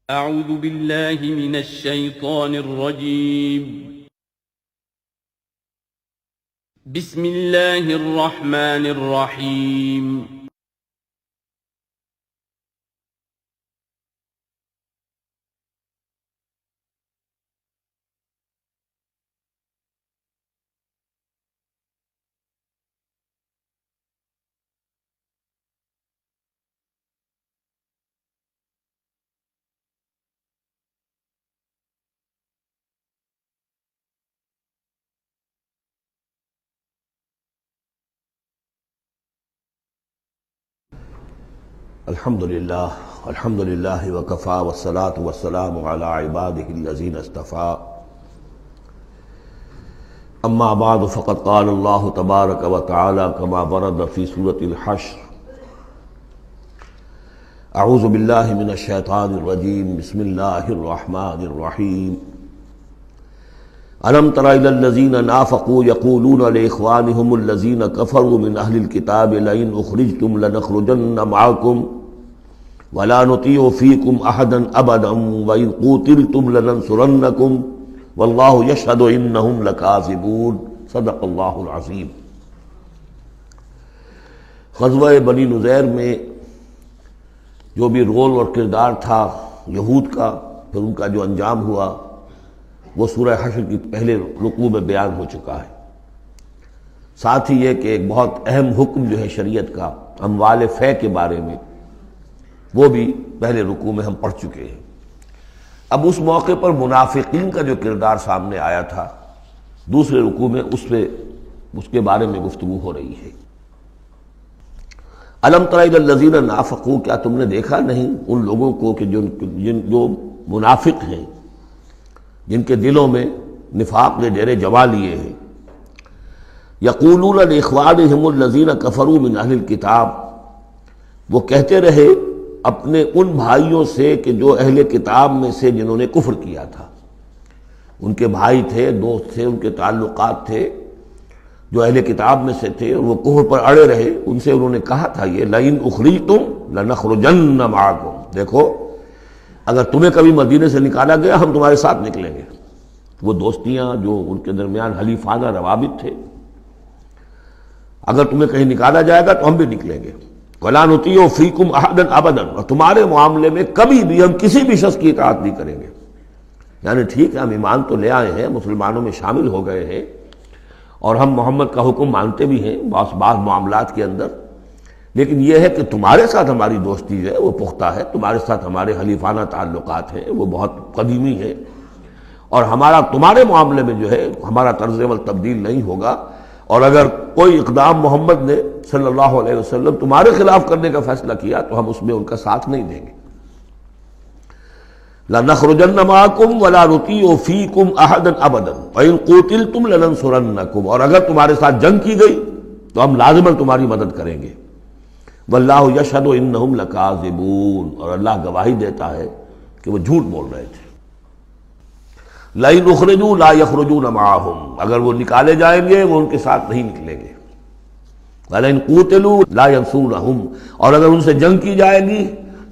اعوذ باللہ من الشیطان الرجیم بسم اللہ الرحمن الرحیم الحمد للہ وکفا والصلاة والسلام علی عبادہ الذین اصطفیٰ اما بعد فقد قال اللہ تبارک وتعالی کما ورد فی سورۃ الحشر اعوذ باللہ من الشیطان الرجیم بسم اللہ الرحمن الرحیم الم تر الی الذین نافقوا یقولون لاخوانهم الذین کفروا من اہل الکتاب لئن اخرجتم لنخرجن معکم ولا نطیع فیکم احدا ابدا وان قوتلتم لننصرنکم واللہ یشہد انہم لکاذبون صدق اللہ العظیم۔ غزوہ بنی نذیر میں جو بھی رول اور کردار تھا یہود کا، پھر ان کا جو انجام ہوا، وہ سورہ حشر کی پہلے رکوع میں بیان ہو چکا ہے۔ ساتھ ہی یہ کہ ایک بہت اہم حکم جو ہے شریعت کا اموال فے کے بارے میں، وہ بھی پہلے رکوع میں ہم پڑھ چکے ہیں۔ اب اس موقع پر منافقین کا جو کردار سامنے آیا تھا، دوسرے رکوع میں اس کے بارے میں گفتگو ہو رہی ہے۔ الم تر الی الذین نافقوا، کیا تم نے دیکھا نہیں ان لوگوں کو کہ جو منافق ہیں، جن کے دلوں میں نفاق نے ڈیرے جما لیے ہیں۔ یقولون لاخوانہم الذین کفروا من اہل الکتاب، وہ کہتے رہے اپنے ان بھائیوں سے کہ جو اہل کتاب میں سے جنہوں نے کفر کیا تھا، ان کے بھائی تھے، دوست تھے، ان کے تعلقات تھے جو اہل کتاب میں سے تھے، اور وہ کفر پر اڑے رہے، ان سے انہوں نے کہا تھا یہ لئن اخرجتم لنخرجن معکم، دیکھو اگر تمہیں کبھی مدینے سے نکالا گیا ہم تمہارے ساتھ نکلیں گے۔ وہ دوستیاں جو ان کے درمیان حلیفانہ روابط تھے، اگر تمہیں کہیں نکالا جائے گا تو ہم بھی نکلیں گے۔ وَلَا نُطِيعُ فِيكُمْ أَحَدًا أَبَدًا، اور تمہارے معاملے میں کبھی بھی ہم کسی بھی شخص کی اطاعت نہیں کریں گے۔ یعنی ٹھیک ہے ہم ایمان تو لے آئے ہیں، مسلمانوں میں شامل ہو گئے ہیں، اور ہم محمد کا حکم مانتے بھی ہیں بعض معاملات کے اندر، لیکن یہ ہے کہ تمہارے ساتھ ہماری دوستی جو ہے وہ پختہ ہے، تمہارے ساتھ ہمارے حلیفانہ تعلقات ہیں وہ بہت قدیمی ہیں، اور ہمارا تمہارے معاملے میں جو ہے ہمارا طرز عمل تبدیل نہیں ہوگا، اور اگر کوئی اقدام محمد نے صلی اللہ علیہ وسلم تمہارے خلاف کرنے کا فیصلہ کیا تو ہم اس میں ان کا ساتھ نہیں دیں گے۔ لَنَخْرُجَنَّ مَعَكُمْ وَلَا نُطِيعُ فِيكُمْ أَحَدًا أَبَدًا وَإِن قُوتِلْتُمْ لَنَنصُرَنَّكُمْ، اور اگر تمہارے ساتھ جنگ کی گئی تو ہم لازماً تمہاری مدد کریں گے۔ وَاللَّهُ يَشْهَدُ إِنَّهُمْ لَكَاذِبُونَ، اور اللہ گواہی دیتا ہے کہ وہ جھوٹ بول رہے تھے۔ لَئِنْ أُخْرِجُوا لَا يَخْرُجُونَ مَعَهُمْ، اگر وہ نکالے جائیں گے وہ ان کے ساتھ نہیں نکلیں گے۔ وَلَئِنْ قُوتِلُوا لَا يَنصُرُونَهُمْ، اور اگر ان سے جنگ کی جائے گی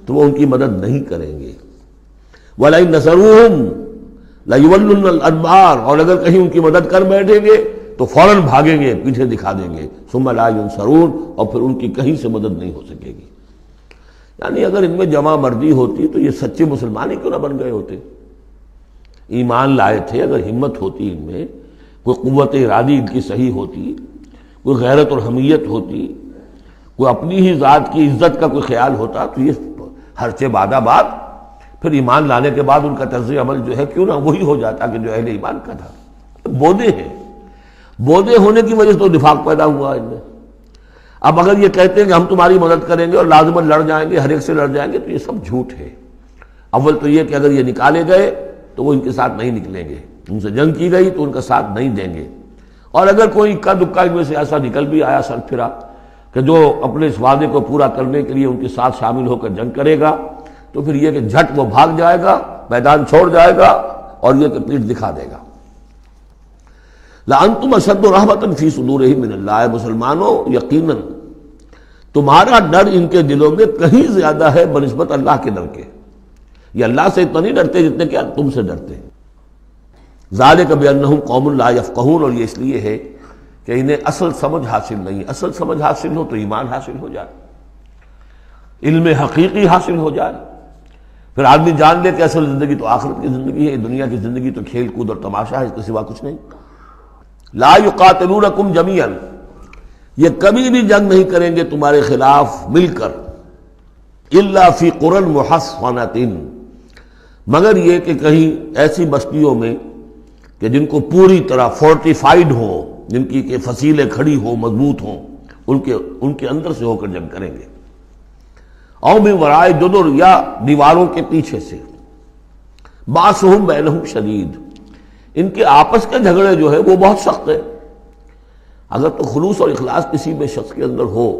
تو وہ ان کی مدد نہیں کریں گے۔ وَلَئِنْ نَصَرُوهُمْ لَيُوَلُّنَّ الْأَدْبَارَ، اور اگر کہیں ان کی مدد کر بیٹھیں گے تو فوراً بھاگیں گے، پیچھے دکھا دیں گے۔ ثُمَّ لَا يُنصَرُونَ، اور پھر ان کی کہیں سے مدد نہیں ہو سکے گی۔ یعنی اگر ان میں جمع مردی ہوتی تو یہ سچے مسلمان ہی کیوں نہ بن گئے ہوتے، ایمان لائے تھے، اگر ہمت ہوتی ان میں، کوئی قوت ارادی ان کی صحیح ہوتی، کوئی غیرت اور حمیت ہوتی، کوئی اپنی ہی ذات کی عزت کا کوئی خیال ہوتا، تو یہ ہرچے بعد بعد پھر ایمان لانے کے بعد ان کا طرز عمل جو ہے کیوں نہ وہی ہو جاتا کہ جو اہل ایمان کا تھا۔ بودے ہیں، بودے ہونے کی وجہ سے تو نفاق پیدا ہوا ان میں۔ اب اگر یہ کہتے ہیں کہ ہم تمہاری مدد کریں گے اور لازماً لڑ جائیں گے، ہر ایک سے لڑ جائیں گے، تو یہ سب جھوٹ ہے۔ اول تو یہ کہ اگر یہ نکالے گئے تو وہ ان کے ساتھ نہیں نکلیں گے، ان سے جنگ کی گئی تو ان کا ساتھ نہیں دیں گے، اور اگر کوئی اکا دکا ان میں سے ایسا نکل بھی آیا سر پھرا کہ جو اپنے اس وعدے کو پورا کرنے کے لیے ان کے ساتھ شامل ہو کر جنگ کرے گا، تو پھر یہ کہ جھٹ وہ بھاگ جائے گا، میدان چھوڑ جائے گا، اور یہ کہ پیٹھ دکھا دے گا۔ لَأَنْتُمْ أَشَدُّ رَهْبَةً فِي صُدُورِهِم مِّنَ اللَّهِ، مسلمانوں یقیناً تمہارا ڈر ان کے دلوں میں کہیں زیادہ ہے بنسبت اللہ کے ڈر کے۔ یہ اللہ سے اتنا نہیں ڈرتے جتنے کہ تم سے ڈرتے ہیں۔ ذالک بانہم قوم لا یفقہون، اور یہ اس لیے ہے کہ انہیں اصل سمجھ حاصل نہیں ہے۔ اصل سمجھ حاصل ہو تو ایمان حاصل ہو جائے، علم حقیقی حاصل ہو جائے، پھر آدمی جان لے کہ اصل زندگی تو آخرت کی زندگی ہے، دنیا کی زندگی تو کھیل کود اور تماشا ہے، اس کے سوا کچھ نہیں۔ لا یقاتلونکم جمیعا، یہ کبھی بھی جنگ نہیں کریں گے تمہارے خلاف مل کر، الا فی قری محصنۃ، مگر یہ کہ کہیں ایسی بستیوں میں کہ جن کو پوری طرح فورٹیفائیڈ ہو، جن کی کہ فصیلیں کھڑی ہوں، مضبوط ہوں، ان کے اندر سے ہو کر جنگ کریں گے، او من وراء جدر، یا دیواروں کے پیچھے سے، باسہم بینہم شدید، ان کے آپس کے جھگڑے جو ہے وہ بہت سخت ہے۔ اگر تو خلوص اور اخلاص کسی میں شخص کے اندر ہو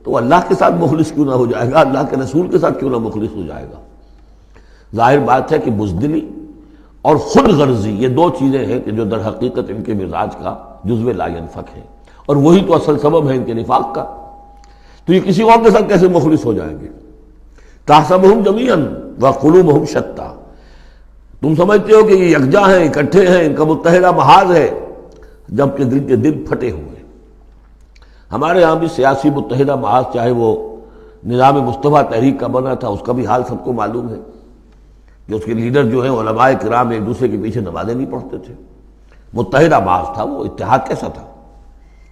تو اللہ کے ساتھ مخلص کیوں نہ ہو جائے گا، اللہ کے رسول کے ساتھ کیوں نہ مخلص ہو جائے گا۔ ظاہر بات ہے کہ بزدلی اور خود غرضی، یہ دو چیزیں ہیں کہ جو در حقیقت ان کے مزاج کا جزو لا ینفک ہے، اور وہی تو اصل سبب ہے ان کے نفاق کا۔ تو یہ کسی اور کے ساتھ کیسے مخلص ہو جائیں گے؟ تحسبہم جمیعا وقلوبہم شتیٰ، تم سمجھتے ہو کہ یہ یکجا ہیں، اکٹھے ہیں، ان کا متحدہ محاذ ہے، جبکہ دل کے دل پھٹے ہوئے۔ ہمارے یہاں بھی سیاسی متحدہ محاذ، چاہے وہ نظام مصطفیٰ تحریک کا بنا تھا، اس کا بھی حال سب کو معلوم ہے کہ اس کے لیڈر جو ہیں علماء کرام ایک دوسرے کے پیچھے نمازیں نہیں پڑھتے تھے، متحدہ محاذ تھا، وہ اتحاد کیسا تھا؟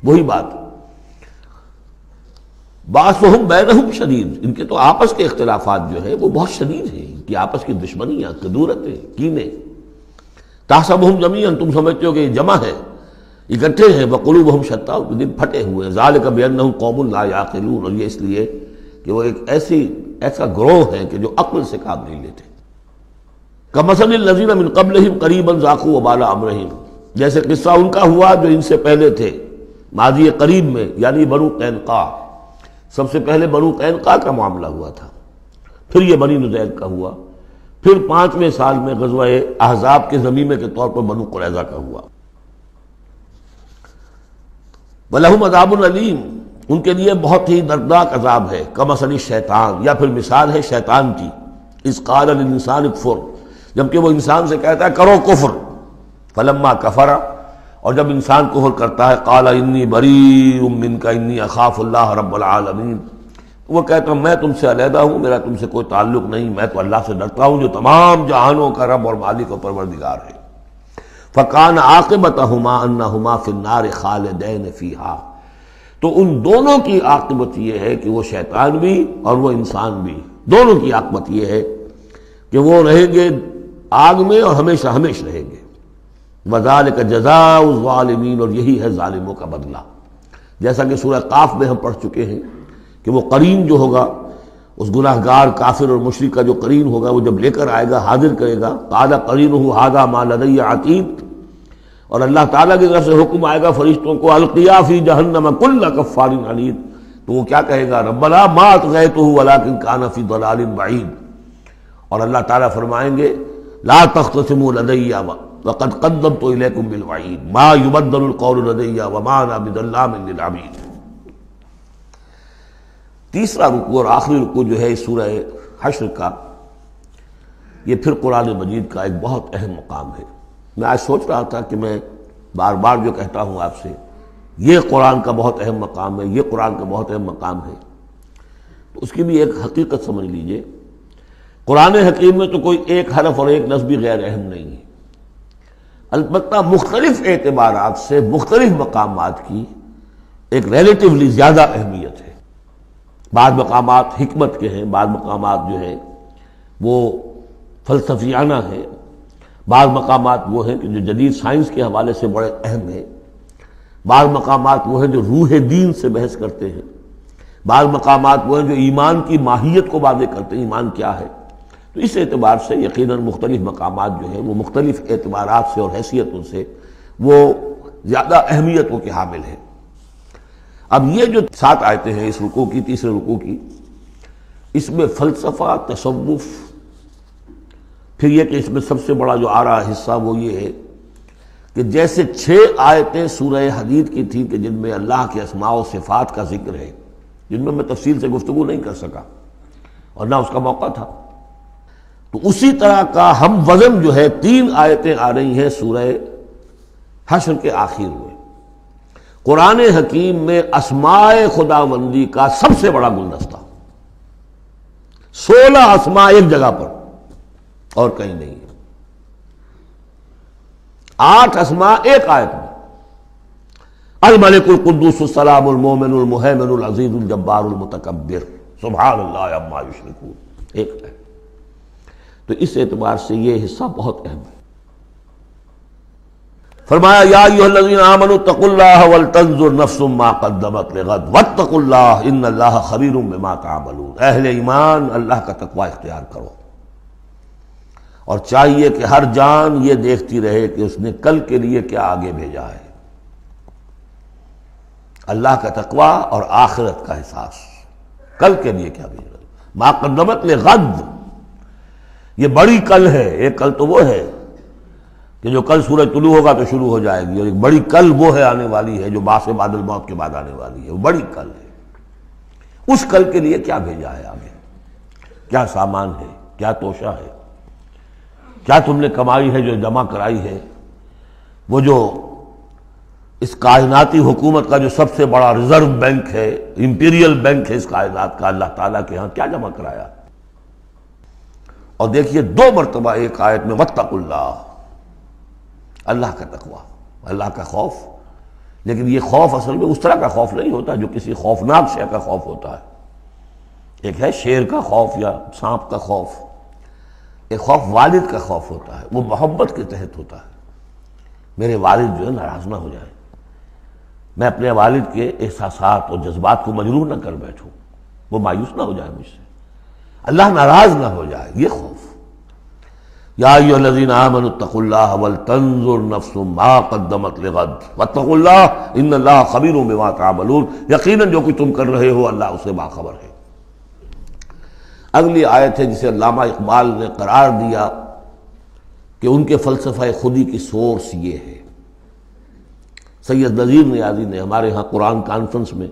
وہی بات، باسہم بینہم شدید، ان کے تو آپس کے اختلافات جو ہے وہ بہت شدید ہیں، ان کی آپس کی دشمنیاں، کدورتیں، کینے۔ تحسبہم جمیعا، تم سمجھتے ہو کہ یہ جمع ہے، اکٹھے ہیں، وقلوبہم شتیٰ، دل پھٹے ہوئے ہیں۔ ذالک بانہم قوم لا یعقلون، اور یہ اس لیے کہ وہ ایک ایسا گروہ ہے کہ جو عقل سے کام نہیں لیتے۔ کمثل الذین من قبلہم قریبا ذاقوا وبال امرہم، جیسے قصہ ان کا ہوا جو ان سے پہلے تھے ماضی قریب میں، یعنی بنو قینقاع۔ سب سے پہلے بنو قینقاع کا معاملہ ہوا تھا، پھر یہ بنی نضیر کا ہوا، پھر 5ویں سال میں غزوہ احزاب کے ضمیمے کے طور پر بنو قریظہ کا ہوا۔ وَلَهُمْ عَذَابٌ عَلِيمٌ، ان کے لیے بہت ہی دردناک عذاب ہے۔ کمثل الشیطان، یا پھر مثال ہے شیطان کی، اذ قال للانسان اکفر، جبکہ وہ انسان سے کہتا ہے کرو کفر، فلما کفر، اور جب انسان کفر کرتا ہے، قال انی بریء منک انی اخاف اللہ رب العالمین، وہ کہتا ہوں میں تم سے علیحدہ ہوں، میرا تم سے کوئی تعلق نہیں، میں تو اللہ سے ڈرتا ہوں جو تمام جہانوں کا رب اور مالک و پروردگار ہے۔ فکان عاقبتہما انہما فی النار خالدین فیہا، تو ان دونوں کی عاقبت یہ ہے کہ وہ شیطان بھی اور وہ انسان بھی، دونوں کی عاقبت یہ ہے کہ وہ رہیں گے آگ میں اور ہمیشہ ہمیشہ رہیں گے۔ وذالک جزاء الظالمین، اور یہی ہے ظالموں کا بدلہ، جیسا کہ سورہ قاف میں ہم پڑھ چکے ہیں کہ وہ قرین جو ہوگا، اس گناہگار کافر اور مشرک کا جو قرین ہوگا، وہ جب لے کر آئے گا، حاضر کرے گا، قال قرینہ ھذا ما لدی عتید، اور اللہ تعالیٰ کی طرف سے حکم آئے گا فرشتوں کو، القیا فی جہنم کل کفار عنید، تو وہ کیا کہے گا؟ ربنا ما اطغیتہ ولکن کان فی ضلال بعید، اور اللہ تعالیٰ فرمائیں گے لا تختصموا لدی وقد قدمت الیکم بالوعید ما یبدل القول لدی وما انا بظلام للعبید۔ تیسرا رکوع اور آخری رکوع جو ہے سورہ حشر کا، یہ پھر قرآن مجید کا ایک بہت اہم مقام ہے۔ میں آج سوچ رہا تھا کہ میں بار بار جو کہتا ہوں آپ سے، یہ قرآن کا بہت اہم مقام ہے، یہ قرآن کا بہت اہم مقام ہے، تو اس کی بھی ایک حقیقت سمجھ لیجئے۔ قرآن حکیم میں تو کوئی ایک حرف اور ایک لفظ بھی غیر اہم نہیں ہے، البتہ مختلف اعتبارات سے مختلف مقامات کی ایک ریلیٹیولی زیادہ اہمیت ہے۔ بعض مقامات حکمت کے ہیں، بعض مقامات جو ہیں وہ فلسفیانہ ہیں، بعض مقامات وہ ہیں کہ جو جدید سائنس کے حوالے سے بڑے اہم ہیں، بعض مقامات وہ ہیں جو روح دین سے بحث کرتے ہیں، بعض مقامات وہ ہیں جو ایمان کی ماہیت کو واضح کرتے ہیں، ایمان کیا ہے۔ تو اس اعتبار سے یقیناً مختلف مقامات جو ہیں وہ مختلف اعتبارات سے اور حیثیتوں سے وہ زیادہ اہمیتوں کے حامل ہیں۔ اب یہ جو 7 آیتیں ہیں اس رکوع کی، تیسرے رکوع کی، اس میں فلسفہ، تصوف، پھر یہ کہ اس میں سب سے بڑا جو آ رہا حصہ وہ یہ ہے کہ جیسے 6 آیتیں سورہ حدید کی تھیں کہ جن میں اللہ کے اسماء و صفات کا ذکر ہے، جن میں میں تفصیل سے گفتگو نہیں کر سکا اور نہ اس کا موقع تھا، تو اسی طرح کا ہم وزن جو ہے 3 آیتیں آ رہی ہیں سورہ حشر کے آخر میں۔ قرآن حکیم میں اسماء خداوندی کا سب سے بڑا گلدستہ، 16 اسماء ایک جگہ پر اور کہیں نہیں، 8 اسماء ایک آیت میں، الملک القدوس السلام المومن المہیمن العزیز الجبار المتکبر سبحان اللہ عما یشرکون، ایک ہے۔ تو اس اعتبار سے یہ حصہ بہت اہم ہے۔ فرمایا یا ایھا الذین آمنوا اتقوا اللہ ولتنظر نفس ما قدمت لغد واتقوا اللہ ان اللہ خبیر بما تعملون، اہل ایمان اللہ کا تقوی اختیار کرو، اور چاہیے کہ ہر جان یہ دیکھتی رہے کہ اس نے کل کے لیے کیا آگے بھیجا ہے۔ اللہ کا تقوی اور آخرت کا احساس، کل کے لیے کیا بھیجا، ما قدمت لغد، یہ بڑی کل ہے۔ ایک کل تو وہ ہے کہ جو کل سورج طلوع ہوگا تو شروع ہو جائے گی، اور ایک بڑی کل وہ ہے آنے والی ہے جو بعث بعد الموت کے بعد آنے والی ہے، وہ بڑی کل ہے۔ اس کل کے لیے کیا بھیجا ہے آگے، کیا سامان ہے، کیا توشہ ہے، کیا تم نے کمائی ہے جو جمع کرائی ہے، وہ جو اس کائناتی حکومت کا جو سب سے بڑا ریزرو بینک ہے، امپیریل بینک ہے اس کائنات کا، اللہ تعالیٰ کے ہاں کیا جمع کرایا۔ اور دیکھیے 2 مرتبہ ایک آیت میں واتقوا اللہ، اللہ کا تقوی، اللہ کا خوف۔ لیکن یہ خوف اصل میں اس طرح کا خوف نہیں ہوتا جو کسی خوفناک شے کا خوف ہوتا ہے۔ ایک ہے شیر کا خوف یا سانپ کا خوف، ایک خوف والد کا خوف ہوتا ہے، وہ محبت کے تحت ہوتا ہے۔ میرے والد جو ہے ناراض نہ ہو جائیں، میں اپنے والد کے احساسات اور جذبات کو مجروح نہ کر بیٹھوں، وہ مایوس نہ ہو جائے مجھ سے، اللہ ناراض نہ ہو جائے، یہ خوف۔ یا ایھا الذین آمنوا اتقوا اللہ ولتنظر نفس ما قدمت لغد واتقوا اللہ ان اللہ خبیر بما تعملون، یقیناً جو کچھ تم کر رہے ہو اللہ اسے باخبر ہے۔ اگلی آیت ہے جسے علامہ اقبال نے قرار دیا کہ ان کے فلسفہ خودی کی سورس یہ ہے۔ سید نذیر نیازی نے ہمارے ہاں قرآن کانفرنس میں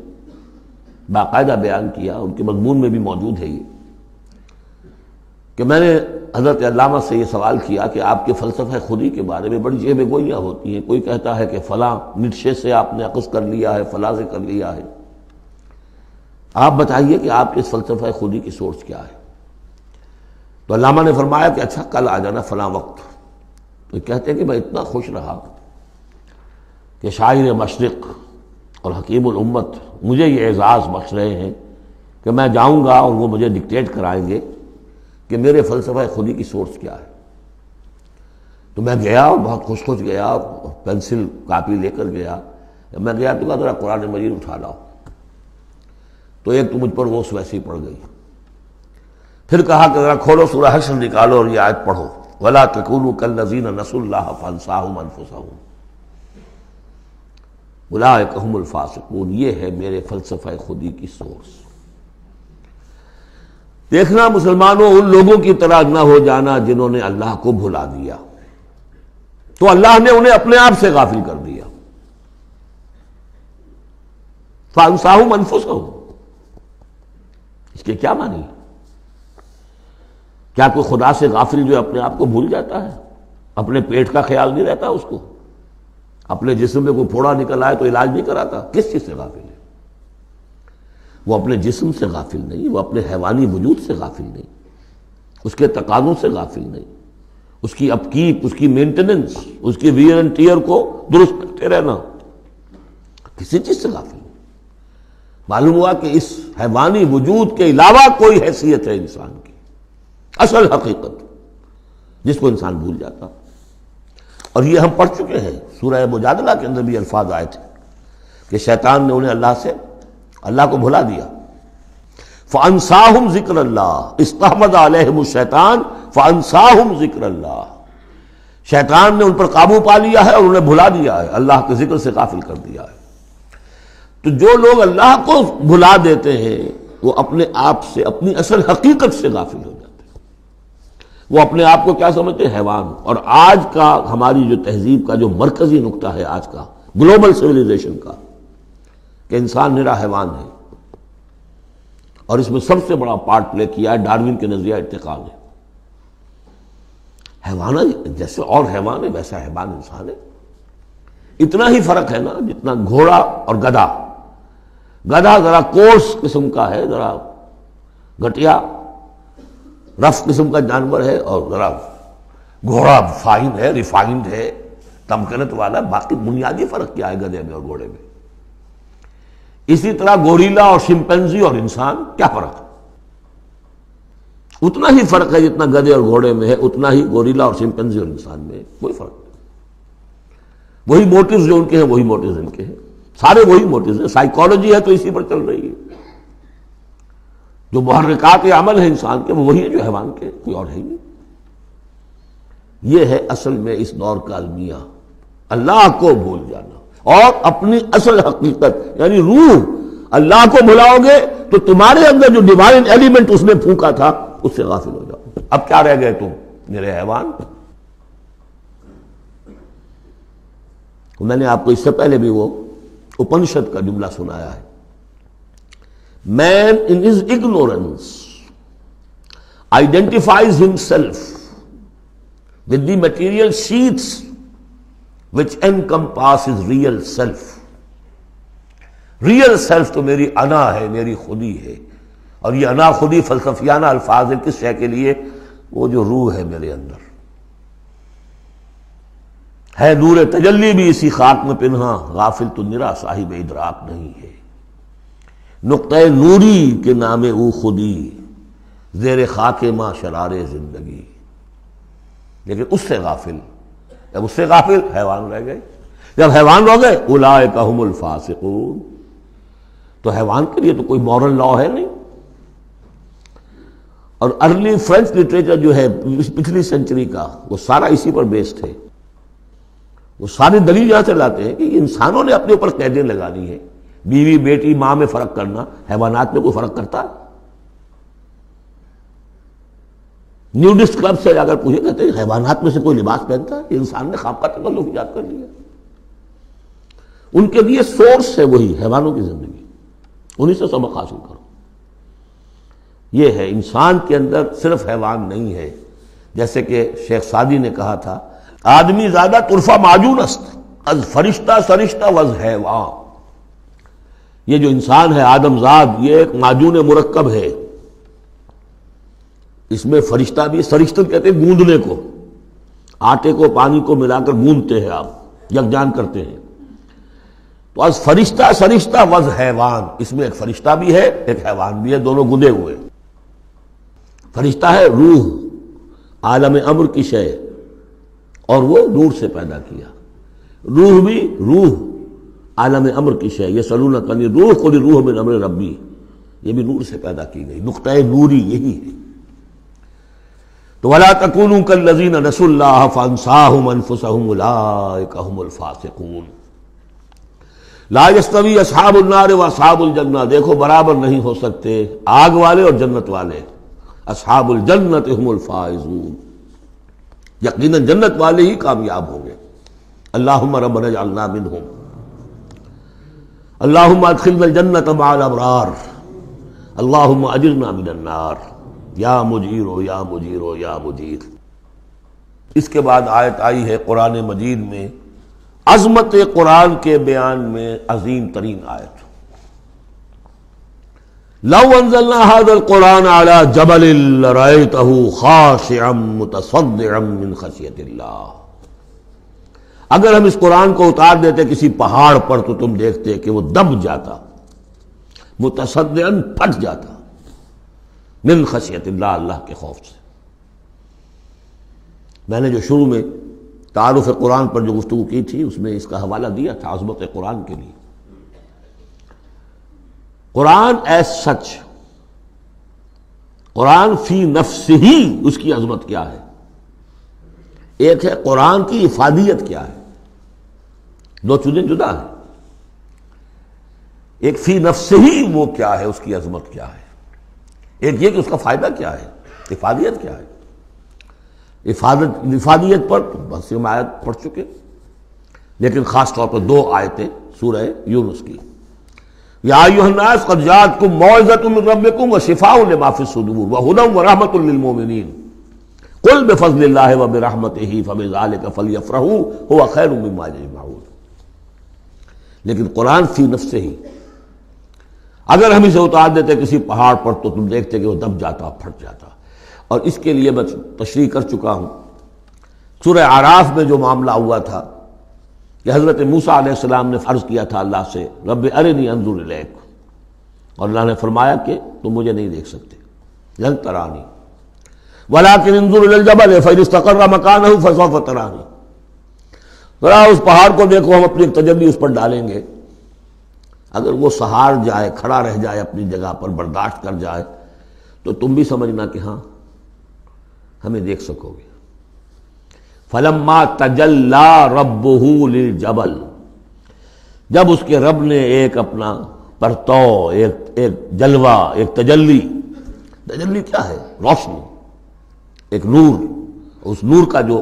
باقاعدہ بیان کیا، ان کے مضمون میں بھی موجود ہے یہ، کہ میں نے حضرت علامہ سے یہ سوال کیا کہ آپ کے فلسفہ خودی کے بارے میں بڑی جیب گوئیاں ہوتی ہیں، کوئی کہتا ہے کہ فلاں نیٹشے سے آپ نے اخذ کر لیا ہے، فلاں سے کر لیا ہے، آپ بتائیے کہ آپ کے اس فلسفہ خودی کی سورس کیا ہے۔ تو علامہ نے فرمایا کہ اچھا کل آ جانا فلاں وقت۔ تو کہتے ہیں کہ میں اتنا خوش رہا کہ شاعر مشرق اور حکیم الامت مجھے یہ اعزاز بخش رہے ہیں کہ میں جاؤں گا اور وہ مجھے ڈکٹیٹ کرائیں گے کہ میرے فلسفہ خودی کی سورس کیا ہے۔ تو میں گیا اور بہت خوش خوش گیا، پینسل کاپی لے کر گیا۔ میں گیا تو کہا ذرا قرآن مجید اٹھا لاؤ، تو ایک تو مجھ پر وہ ویسے ہی پڑ گئی۔ پھر کہا کہ ذرا کھولو سورہ حشر نکالو اور یہ آیت پڑھو، وَلَا تَكُونُوا كَالَّذِينَ نَسُوا اللَّهَ فَأَنسَاهُمْ أَنفُسَهُمْ أُولَٰئِكَ هُمُ الْفَاسِقُونَ۔ یہ ہے میرے فلسفہ خودی کی سورس۔ دیکھنا مسلمانوں، ان لوگوں کی طرح نہ ہو جانا جنہوں نے اللہ کو بھلا دیا، تو اللہ نے انہیں اپنے آپ سے غافل کر دیا۔ فَأَنسَاهُمْ أَنفُسَهُمْ، اس کے کیا معنی؟ کیا کوئی خدا سے غافل جو اپنے آپ کو بھول جاتا ہے؟ اپنے پیٹ کا خیال نہیں رہتا اس کو؟ اپنے جسم میں کوئی پھوڑا نکل آئے تو علاج نہیں کراتا؟ کس چیز سے غافل ہے؟ وہ اپنے جسم سے غافل نہیں، وہ اپنے حیوانی وجود سے غافل نہیں، اس کے تقاضوں سے غافل نہیں، اس کی اپ کیپ، اس کی مینٹیننس، اس کی ویئر اینڈ ٹیئر کو درست کرتے رہنا، کسی چیز سے غافل نہیں۔ معلوم ہوا کہ اس حیوانی وجود کے علاوہ کوئی حیثیت ہے انسان کی، اصل حقیقت جس کو انسان بھول جاتا۔ اور یہ ہم پڑھ چکے ہیں، سورہ مجادلہ کے اندر بھی الفاظ آئے تھے کہ شیطان نے انہیں اللہ کو بھلا دیا۔ فَأَنسَاهُمْ ذِكْرَ اللَّهِ اسْتَحْوَذَ عَلَيْهِمُ الشَّيْطَانُ فَأَنسَاهُمْ ذِكْرَ اللَّهِ، شیطان نے ان پر قابو پا لیا ہے اور انہیں بھلا دیا ہے، اللہ کے ذکر سے غافل کر دیا ہے۔ تو جو لوگ اللہ کو بھلا دیتے ہیں وہ اپنے آپ سے، اپنی اصل حقیقت سے غافل ہو جاتے ہیں۔ وہ اپنے آپ کو کیا سمجھتے ہیں؟ حیوان۔ اور آج کا ہماری جو تہذیب کا جو مرکزی نقطہ ہے آج کا گلوبل سویلائزیشن کا، کہ انسان نرا حیوان ہے، اور اس میں سب سے بڑا پارٹ پلے کیا ہے ڈاروین کے نظریہ ارتقاء نے۔ حیوان جیسے اور حیوان ہے ویسا حیوان انسان ہے. اتنا ہی فرق ہے نا جتنا گھوڑا اور گدھا. گدھا ذرا کورس قسم کا ہے، ذرا گھٹیا رف قسم کا جانور ہے، اور ذرا گھوڑا فائن ہے، ریفائنڈ ہے، تمکنت والا. باقی بنیادی فرق کیا ہے گدھے میں اور گھوڑے میں؟ اسی طرح گوریلا اور شمپینزی اور انسان کیا فرق ہے؟ اتنا ہی فرق ہے جتنا گدھے اور گھوڑے میں ہے، اتنا ہی گوریلا اور شمپینزی اور انسان میں ہے. کوئی فرق نہیں. وہی موٹیوز جو ان کے ہیں وہی موٹیوز ان کے ہیں، سارے وہی موٹیوز ہیں. سائیکالوجی ہے تو اسی پر چل رہی ہے. جو محرکات عمل ہے انسان کے وہ وہی ہے جو حیوان کے، کوئی اور ہے ہی نہیں. یہ ہے اصل میں اس دور کا المیہ، اللہ کو بھول جانا اور اپنی اصل حقیقت یعنی روح. اللہ کو بھلاؤ گے تو تمہارے اندر جو ڈیوائن ایلیمنٹ اس نے پھونکا تھا اس سے غافل ہو جاؤ. اب کیا رہ گئے تم میرے حیوان؟ میں نے آپ کو اس سے پہلے بھی وہ اپنشد کا جملہ سنایا ہے. Man in his ignorance identifies himself with the material sheaths which encompass his real self. Real self تو میری انا ہے، میری خودی ہے. اور یہ انا خودی فلسفیانہ الفاظ ہے کس شے کے لیے؟ وہ جو روح ہے میرے اندر ہے. نور تجلی بھی اسی خاک میں پنہاں، غافل تو نرا صاحب ادراک نہیں ہے. نقطۂ نوری کے نام او خودی، زیر خاک ماں شرار زندگی. لیکن اس سے غافل، جب اس سے غافل حیوان رہ گئے. جب حیوان رہ گئے اولئک ھم الفاسقون. تو حیوان کے لیے تو کوئی مورل لا ہے نہیں. اور ارلی فرینچ لٹریچر جو ہے پچھلی سینچری کا وہ سارا اسی پر بیسڈ ہے. وہ ساری دلیل یہاں سے لاتے ہیں کہ انسانوں نے اپنے اوپر قیدیں لگانی ہے. بیوی بیٹی ماں میں فرق کرنا، حیوانات میں کوئی فرق کرتا ہے؟ نیوڈسٹ کلب سے اگر پوچھے کہتے ہیں حیوانات میں سے کوئی لباس پہنتا ہے؟ انسان نے خواب کا تکلف ایجاد کر لیا. ان کے لیے سورس ہے وہی حیوانوں کی زندگی، انہی سے سبق حاصل کرو. یہ ہے انسان کے اندر صرف حیوان نہیں ہے. جیسے کہ شیخ سعدی نے کہا تھا آدمی زیادہ طرفہ معجون است از فرشتہ سرشتہ وز حیوان. یہ جو انسان ہے آدم زاد یہ ایک معجون مرکب ہے. اس میں فرشتہ بھی، سرشتہ کہتے ہیں گوندنے کو، آٹے کو پانی کو ملا کر گوندتے ہیں آپ، یکجان کرتے ہیں. تو از فرشتہ سرشتہ وز حیوان، اس میں ایک فرشتہ بھی ہے ایک حیوان بھی ہے، دونوں گندے ہوئے. فرشتہ ہے روح، عالم امر کی شے، اور وہ نور سے پیدا کیا. روح بھی روح عالم امر کی شے، یہ سلونک عن الروح قل الروح من امر ربی، یہ بھی نور سے پیدا کی گئی. نقطۂ نوری یہی ہے. تو وَلَا تَكُونُوا كَالَّذِينَ نَسُوا اللَّهَ فَأَنسَاهُمْ أَنفُسَهُمْ أُولَٰئِكَ هُمُ الْفَاسِقُونَ. لا يستوی اصحاب النار و اصحاب الجنہ، دیکھو برابر نہیں ہو سکتے آگ والے اور جنت والے. اصحاب الجنت هم الفائزون، یقیناً جنت والے ہی کامیاب ہوں گے. اللہم ربنا اجعلنا منہم، اللہم ادخلنا الجنت مع الابرار، اللہم اجرنا من النار، یا مجیرو یا مجیرو یا مجیر. اس کے بعد آیت آئی ہے قرآن مجید میں عظمت قرآن کے بیان میں عظیم ترین آیت. لو انزلنا هذا القرآن على جبل لرأيته خاشعا متصدعا من خشیۃ اللہ. اگر ہم اس قرآن کو اتار دیتے کسی پہاڑ پر تو تم دیکھتے کہ وہ دب جاتا، متصدعا پھٹ جاتا، من خشیۃ اللہ، اللہ کے خوف سے. میں نے جو شروع میں تعارف قرآن پر جو گفتگو کی تھی اس میں اس کا حوالہ دیا تھا عظمت قرآن کے لیے. قرآن ایز سچ، قرآن فی نفسہ ہی اس کی عظمت کیا ہے. ایک ہے قرآن کی افادیت کیا ہے، دو چیزیں جدا ہیں. ایک فی نفسہ ہی وہ کیا ہے، اس کی عظمت کیا ہے. ایک یہ کہ اس کا فائدہ کیا ہے، افادیت کیا ہے. افادیت پر بس ہم آیت پڑھ چکے، لیکن خاص طور پر دو آیتیں سورہ یونس کی. یا ایھا الناس قد جاءتکم موعظۃ من ربکم وشفاء لما فی الصدور وہدی ورحمۃ للمؤمنین قل بفضل اللہ وبرحمتہ فبذلک فلیفرحوا هو خیر مما یجمعون. لیکن قرآن فی نفسہ ہی اگر ہم اسے اتار دیتے کسی پہاڑ پر تو تم دیکھتے کہ وہ دب جاتا پھٹ جاتا. اور اس کے لیے میں تشریح کر چکا ہوں سورہ اعراف میں جو معاملہ ہوا تھا کہ حضرت موسیٰ علیہ السلام نے فرض کیا تھا اللہ سے رب ارنی انظر الیک، اور اللہ نے فرمایا کہ تم مجھے نہیں دیکھ سکتے، لن ترانی ولکن انظر الی الجبل فإن استقر مکانہ فسوف ترانی. ذرا اس پہاڑ کو دیکھو، ہم اپنی تجلی اس پر ڈالیں گے، اگر وہ سہار جائے، کھڑا رہ جائے اپنی جگہ پر، برداشت کر جائے، تو تم بھی سمجھنا کہ ہاں ہمیں دیکھ سکو گے. فلما تجلی ربہ للجبل، جب اس کے رب نے ایک اپنا پرتو، ایک جلوہ، ایک تجلی کیا ہے؟ روشنی، ایک نور، اس نور کا جو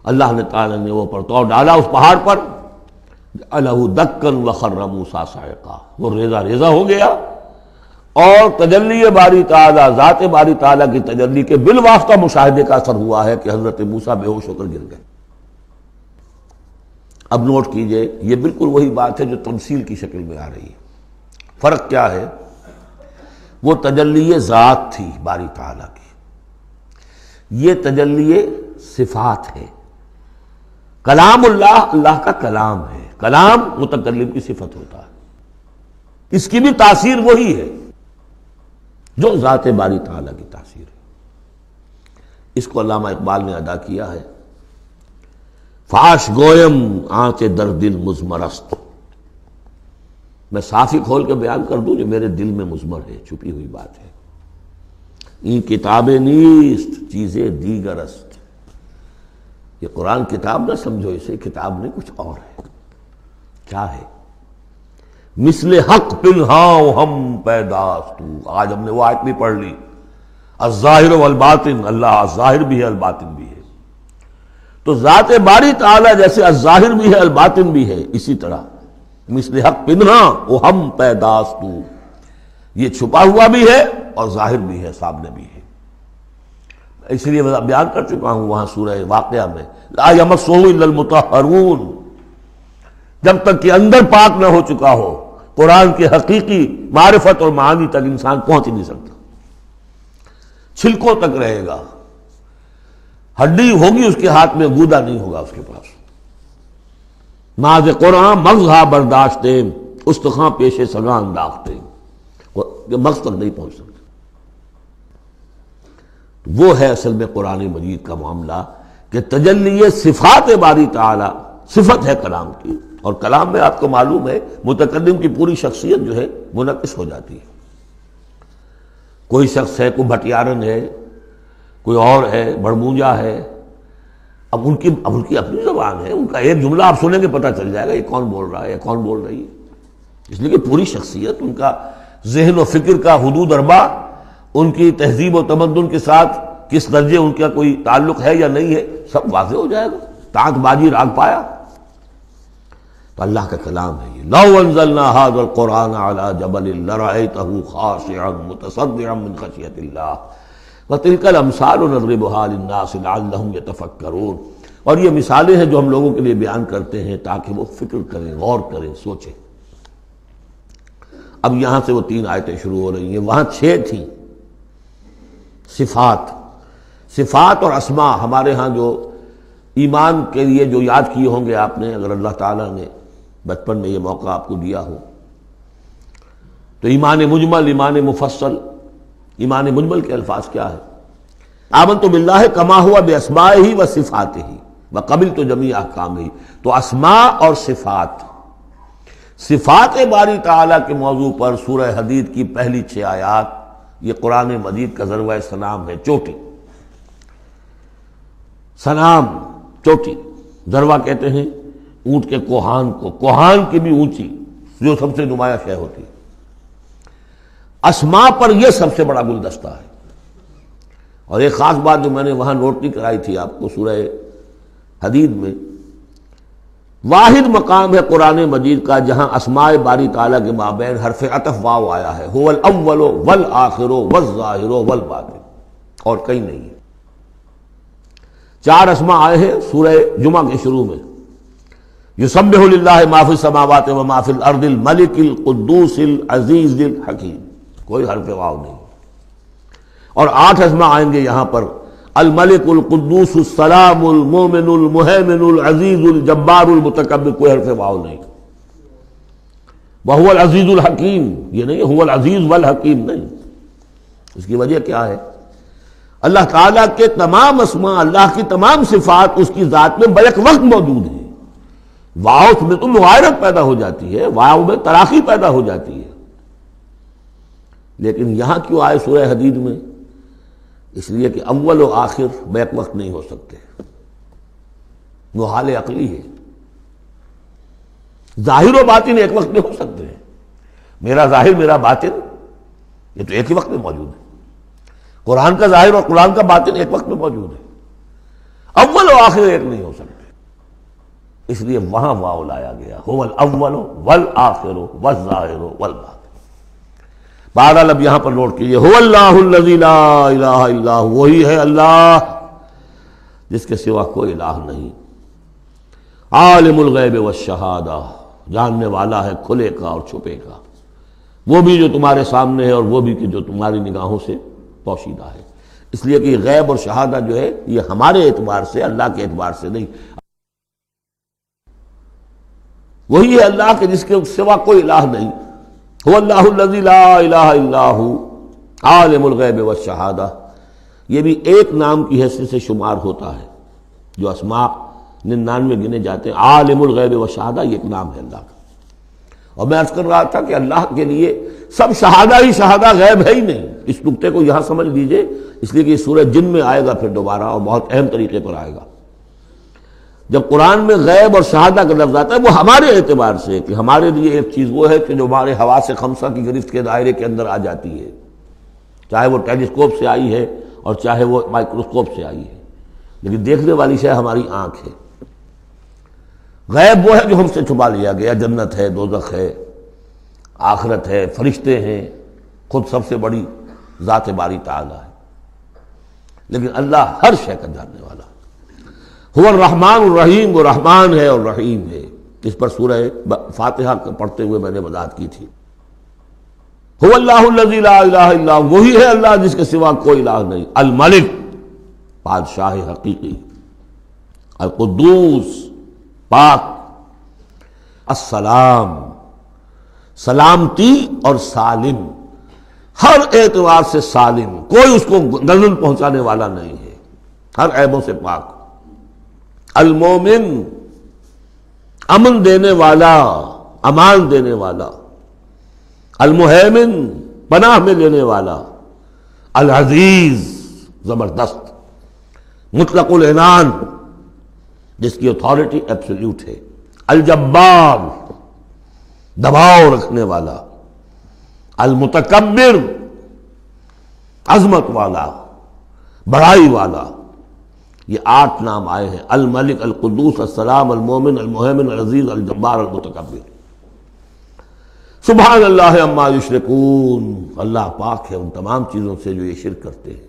اللہ نے تعالی نے وہ پرتو ڈالا اس پہاڑ پر، جعلہ دکا وخر موسیٰ صعقا، وہ ریزہ ریزہ ہو گیا. اور تجلی باری تعالی، ذات باری تعالی کی تجلی کے بالواسطہ مشاہدے کا اثر ہوا ہے کہ حضرت موسیٰ بے ہوش ہو کر گر گئے. اب نوٹ کیجئے، یہ بالکل وہی بات ہے جو تمثیل کی شکل میں آ رہی ہے. فرق کیا ہے؟ وہ تجلی ذات تھی باری تعالی کی، یہ تجلی صفات ہے. کلام اللہ، اللہ کا کلام ہے، کلام متکلم کی صفت ہوتا ہے، اس کی بھی تاثیر وہی ہے جو ذات باری تعالیٰ کی تاثیر ہے. اس کو علامہ اقبال نے ادا کیا ہے، فاش گویم آنچ در دل مضمرست. میں صافی کھول کے بیان کر دوں جو میرے دل میں مضمر ہے، چھپی ہوئی بات ہے. این کتاب نیست چیزیں دیگر است. یہ قرآن کتاب نہ سمجھو، اسے کتاب نہیں، کچھ اور ہے. کیا ہے؟ مثل حق پنہاں ہم پیداست. آج ہم نے وہ آیت بھی پڑھ لی، الظاہر والباطن، اللہ الظاہر بھی ہے الباطن بھی ہے. تو ذات باری تعالیٰ جیسے الظاہر بھی ہے الباطن بھی ہے، اسی طرح مثل حق پنہاں وہ ہم پیداست، یہ چھپا ہوا بھی ہے اور ظاہر بھی ہے، سامنے بھی ہے. اس لیے میں بیان کر چکا ہوں وہاں سورہ واقعہ میں، لا یمسہ الا المطہرون، جب تک کہ اندر پاک نہ ہو چکا ہو قرآن کے حقیقی معرفت اور معانی تک انسان پہنچ ہی نہیں سکتا. چھلکوں تک رہے گا، ہڈی ہوگی اس کے ہاتھ میں، گودا نہیں ہوگا اس کے پاس. ماذ قرآن مغزہ برداشتے استخاں پیش سگاں انداختے، مغز تک نہیں پہنچ سکتا. وہ ہے اصل میں قرآن مجید کا معاملہ کہ تجلی صفات باری تعالی صفت ہے کلام کی، اور کلام میں آپ کو معلوم ہے متکلم کی پوری شخصیت جو ہے منعکس ہو جاتی ہے. کوئی شخص ہے، کوئی بھٹیارن ہے، کوئی اور ہے، بڑمونجا ہے، اب ان کی اپنی زبان ہے، ان کا ایک جملہ آپ سنیں گے پتہ چل جائے گا یہ کون بول رہا ہے، کون بول رہی ہے. اس لیے کہ پوری شخصیت، ان کا ذہن و فکر کا حدود اربع، ان کی تہذیب و تمدن کے ساتھ کس درجے ان کا کوئی تعلق ہے یا نہیں ہے، سب واضح ہو جائے گا. تانک بازی راگ پایا. تو اللہ کا کلام ہے یہ. لو انزلنا هذا القرآن على جبل لرأيته خاشعا متصدعا من خشية الله وتلك الامثال نضربها للناس لعلهم يتفكرون. اور یہ مثالیں ہیں جو ہم لوگوں کے لیے بیان کرتے ہیں تاکہ وہ فکر کریں، غور کریں، سوچیں. اب یہاں سے وہ 3 آیتیں شروع ہو رہی ہیں، وہاں 6 تھیں. صفات اور اسماء ہمارے ہاں جو ایمان کے لیے جو یاد کیے ہوں گے آپ نے، اگر اللہ تعالیٰ نے بچپن میں یہ موقع آپ کو دیا ہو تو ایمان مجمل، ایمان مفصل. ایمان مجمل کے الفاظ کیا ہے؟ آمنت باللہ کما ہوا باسمائہ و صفاتہ وقبلت جمیع احکامہ. تو اسماء اور صفات باری تعالیٰ کے موضوع پر سورہ حدید کی پہلی 6 آیات یہ قرآن مجید کا ذروہ سلام ہے. چوٹی، سلام، چوٹی. ذروہ کہتے ہیں اونٹ کے کوہان کو، کوہان کی بھی اونچی جو سب سے نمایاں شے ہوتی. اسماء پر یہ سب سے بڑا گلدستہ ہے. اور ایک خاص بات جو میں نے وہاں نوٹ نہیں کرائی تھی آپ کو، سورہ حدید میں واحد مقام ہے قرآن مجید کا جہاں اسماء باری تعالیٰ کے مابین حرف عطف واو آیا ہے، هو الاول والآخر والظاہر والباطن، اور کہیں نہیں ہے. 4 اسماء آئے ہیں سورہ جمعہ کے شروع میں، یسبح للہ ما فی السماوات و ما فی الارض الملک القدوس العزیز الحکیم، کوئی حرف واو نہیں۔ اور 8 اسماء آئیں گے یہاں پر، الملک القدوس السلام المومن المہیمن العزیز الجبار المتکبر، کوئی حرف واو نہیں۔ وہو العزیز الحکیم، یہ نہیں هو العزیز والحکیم نہیں۔ اس کی وجہ کیا ہے؟ اللہ تعالیٰ کے تمام اسماء، اللہ کی تمام صفات اس کی ذات میں بیک وقت موجود ہیں۔ واو میں تو مغایرت پیدا ہو جاتی ہے، واو میں تراخی پیدا ہو جاتی ہے، لیکن یہاں کیوں آئے سورہ حدید میں؟ اس لیے کہ اول و آخر بیک وقت نہیں ہو سکتے، وہ حال عقلی ہے۔ ظاہر و باطن ایک وقت میں ہو سکتے ہیں، میرا ظاہر میرا باطن یہ تو ایک ہی وقت میں موجود ہے، قرآن کا ظاہر اور قرآن کا باطن ایک وقت میں موجود ہے، اول و آخر ایک نہیں ہو سکتے، اس لیے وہاں واو لایا گیا، هو الاول والآخر والظاہر والباطن۔ بہرحال اب یہاں پر نوٹ کیجیے، هو اللہ الذی لا الہ الا هو، وہی ہے اللہ جس کے سوا کوئی الہ نہیں، عالم الغیب والشہادہ، جاننے والا ہے کھلے کا اور چھپے کا، وہ بھی جو تمہارے سامنے ہے اور وہ بھی کہ جو تمہاری نگاہوں سے پوشیدہ ہے۔ اس لیے کہ غیب اور شہادہ جو ہے یہ ہمارے اعتبار سے، اللہ کے اعتبار سے نہیں، وہی ہے اللہ کے جس کے سوا کوئی الہ نہیں۔ هو اللہ الذی لا الہ الا هو عالم الغیب والشہادہ، یہ بھی ایک نام کی حیثیت سے شمار ہوتا ہے، جو اسماء 99 گنے جاتے ہیں، عالم الغیب والشہادہ یہ ایک نام ہے اللہ کا۔ اور میں عرض کر رہا تھا کہ اللہ کے لیے سب شہادہ ہی شہادہ، غیب ہے ہی نہیں، اس نقطے کو یہاں سمجھ لیجئے، اس لیے کہ یہ سورہ جن میں آئے گا پھر دوبارہ، اور بہت اہم طریقے پر آئے گا۔ جب قرآن میں غیب اور شہادہ کا لفظ آتا ہے وہ ہمارے اعتبار سے، کہ ہمارے لیے ایک چیز وہ ہے کہ جو ہمارے حواس خمسہ کی گرفت کے دائرے کے اندر آ جاتی ہے، چاہے وہ ٹیلیسکوپ سے آئی ہے اور چاہے وہ مائکروسکوپ سے آئی ہے، لیکن دیکھنے والی شے ہماری آنکھ ہے۔ غیب وہ ہے جو ہم سے چھپا لیا گیا، جنت ہے، دوزخ ہے، آخرت ہے، فرشتے ہیں، خود سب سے بڑی ذات باری تعالی ہے، لیکن اللہ ہر شے کا جاننے والا ہے۔ هو الرحمن الرحیم، وہ رحمان ہے اور رحیم ہے، اس پر سورہ فاتحہ پڑھتے ہوئے میں نے وضاحت کی تھی۔ هو اللہ الذی لا الہ الا هو، وہی ہے اللہ جس کے سوا کوئی الہ نہیں، الملک بادشاہ حقیقی، القدوس پاک، السلام سلامتی اور سالم، ہر اعتبار سے سالم، کوئی اس کو نزل پہنچانے والا نہیں ہے، ہر عیبوں سے پاک، المومن امن دینے والا، امان دینے والا، المہیمن پناہ میں لینے والا، العزیز زبردست، مطلق العنان جس کی اتھارٹی ایبسلیوٹ ہے، الجبار دباؤ رکھنے والا، المتکبر عظمت والا، بڑائی والا۔ یہ 8 نام آئے ہیں، الملک، القدوس، السلام، المومن، المہیمن، العزیز، الجبار، المتکبر۔ سبحان اللہ عما یشرکون، اللہ پاک ہے ان تمام چیزوں سے جو یہ شرک کرتے ہیں۔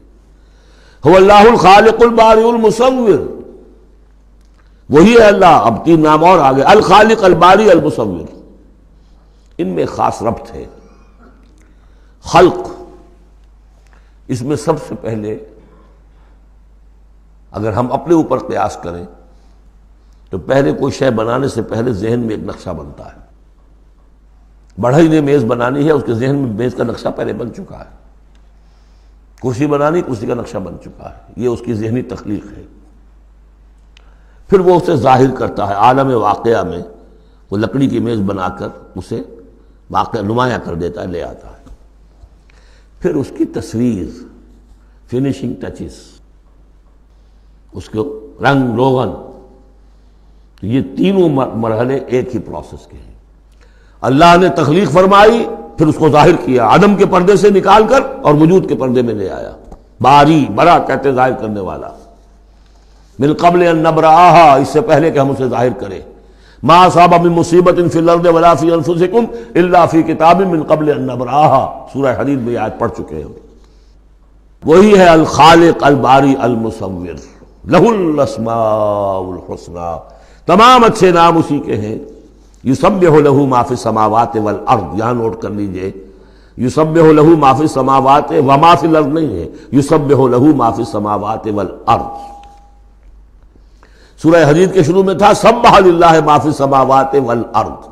هو اللہ الخالق البارئ المصور، وہی ہے اللہ۔ اب 3 نام اور آگے، الخالق، الباری، المصور، ان میں خاص ربط ہے۔ خلق، اس میں سب سے پہلے اگر ہم اپنے اوپر قیاس کریں تو پہلے کوئی شے بنانے سے پہلے ذہن میں ایک نقشہ بنتا ہے۔ بڑھئی نے میز بنانی ہے، اس کے ذہن میں میز کا نقشہ پہلے بن چکا ہے، کرسی بنانی، کرسی کا نقشہ بن چکا ہے، یہ اس کی ذہنی تخلیق ہے۔ پھر وہ اسے ظاہر کرتا ہے عالم واقعہ میں، وہ لکڑی کی میز بنا کر اسے واقعہ نمایاں کر دیتا ہے، لے آتا ہے۔ پھر اس کی تصویر، فنیشنگ ٹچز، اس کو رنگ روغن، یہ تینوں مرحلے ایک ہی پروسیس کے ہیں۔ اللہ نے تخلیق فرمائی، پھر اس کو ظاہر کیا، عدم کے پردے سے نکال کر اور وجود کے پردے میں لے آیا۔ باری، بڑا کہتے ظاہر کرنے والا، من قبل ان نبرأہا، اس سے پہلے کہ ہم اسے ظاہر کریں۔ ما اصاب من مصیبت فی الارض ولا فی انفسکم الا فی کتاب من قبل ان نبرأہا، سورہ حدید میں آیت پڑھ چکے ہیں۔ وہی ہے الخالق، الباری، المصور، لہ الاسماء الحسنی، تمام اچھے نام اسی کے ہیں۔ یسبح لہ ما فی السماوات والارض، یہاں نوٹ کر لیجئے، یسبح لہ ما فی السماوات وما فی الارض نہیں ہے، یسبح لہ ما فی السماوات والارض۔ سورہ حدید کے شروع میں تھا سبح للہ ما فی السماوات والارض،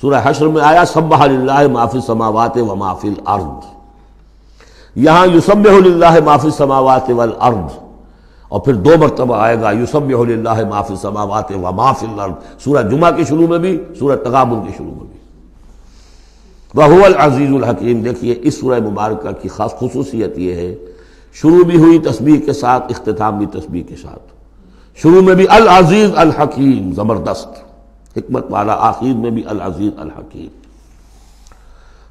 سورہ حشر میں آیا سبح للہ ما فی السماوات وما فی الارض۔ یہاں یسبح للہ ما فی السماوات والارض، اور پھر 2 مرتبہ آئے گا یسبح للہ ما فی السماوات وما فی الارض، سورہ جمعہ کے شروع میں بھی، سورہ تغابن کے شروع میں بھی۔ وَهُوَ الْعَزِيزُ الْحَكِيمُ، دیکھیے اس سورہ مبارکہ کی خاص خصوصیت یہ ہے، شروع بھی ہوئی تسبیح کے ساتھ، اختتام بھی تسبیح کے ساتھ، شروع میں بھی العزیز الحکیم، زبردست حکمت والا، آخر میں بھی العزیز الحکیم۔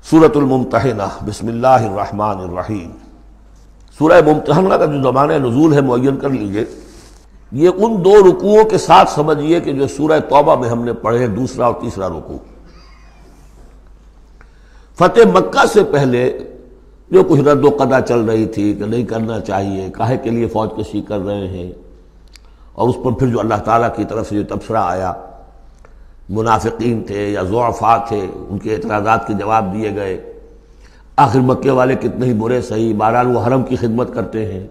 سورۃ الممتحنہ، بسم اللہ الرحمن الرحیم۔ سورہ ممتحنہ کا جو زمانہ نزول ہے معین کر لیجئے، یہ ان 2 رکوعوں کے ساتھ سمجھیے کہ جو سورہ توبہ میں ہم نے پڑھے، دوسرا اور تیسرا رکوع۔ فتح مکہ سے پہلے جو کچھ رد و قدا چل رہی تھی کہ نہیں کرنا چاہیے، کاہے کے لیے فوج کشی کر رہے ہیں، اور اس پر پھر جو اللہ تعالیٰ کی طرف سے جو تبصرہ آیا، منافقین تھے یا ضعفاء تھے، ان کے اعتراضات کے جواب دیے گئے۔ آخر مکے والے کتنے ہی برے صحیح، بہرحال وہ حرم کی خدمت کرتے ہیں،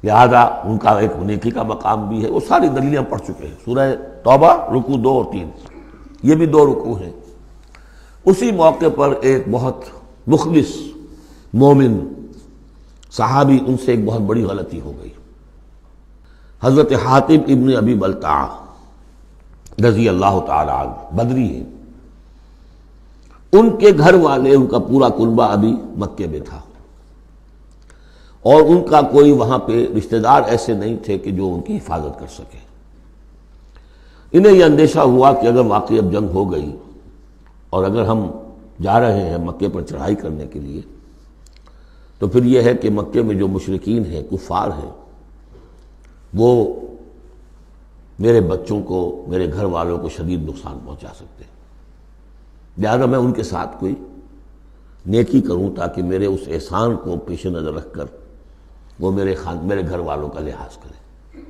لہذا ان کا ایک نیکی کا مقام بھی ہے، وہ ساری دلیلیں ہم پڑھ چکے ہیں۔ سورہ توبہ رکوع 2 اور 3، یہ بھی 2 رکوع ہیں۔ اسی موقع پر ایک بہت مخلص مومن صحابی، ان سے ایک بہت بڑی غلطی ہو گئی۔ حضرت حاتم ابن ابی بلتع رضی اللہ تعالی عنہ، بدری ہیں، ان کے گھر والے، ان کا پورا کنبہ ابھی مکے میں تھا، اور ان کا کوئی وہاں پہ رشتہ دار ایسے نہیں تھے کہ جو ان کی حفاظت کر سکے۔ انہیں یہ اندیشہ ہوا کہ اگر واقعی اب جنگ ہو گئی اور اگر ہم جا رہے ہیں مکے پر چڑھائی کرنے کے لیے، تو پھر یہ ہے کہ مکے میں جو مشرکین ہیں، کفار ہیں، وہ میرے بچوں کو، میرے گھر والوں کو شدید نقصان پہنچا سکتے ہیں، لہذا میں ان کے ساتھ کوئی نیکی کروں تاکہ میرے اس احسان کو پیش نظر رکھ کر وہ میرے گھر والوں کا لحاظ کریں۔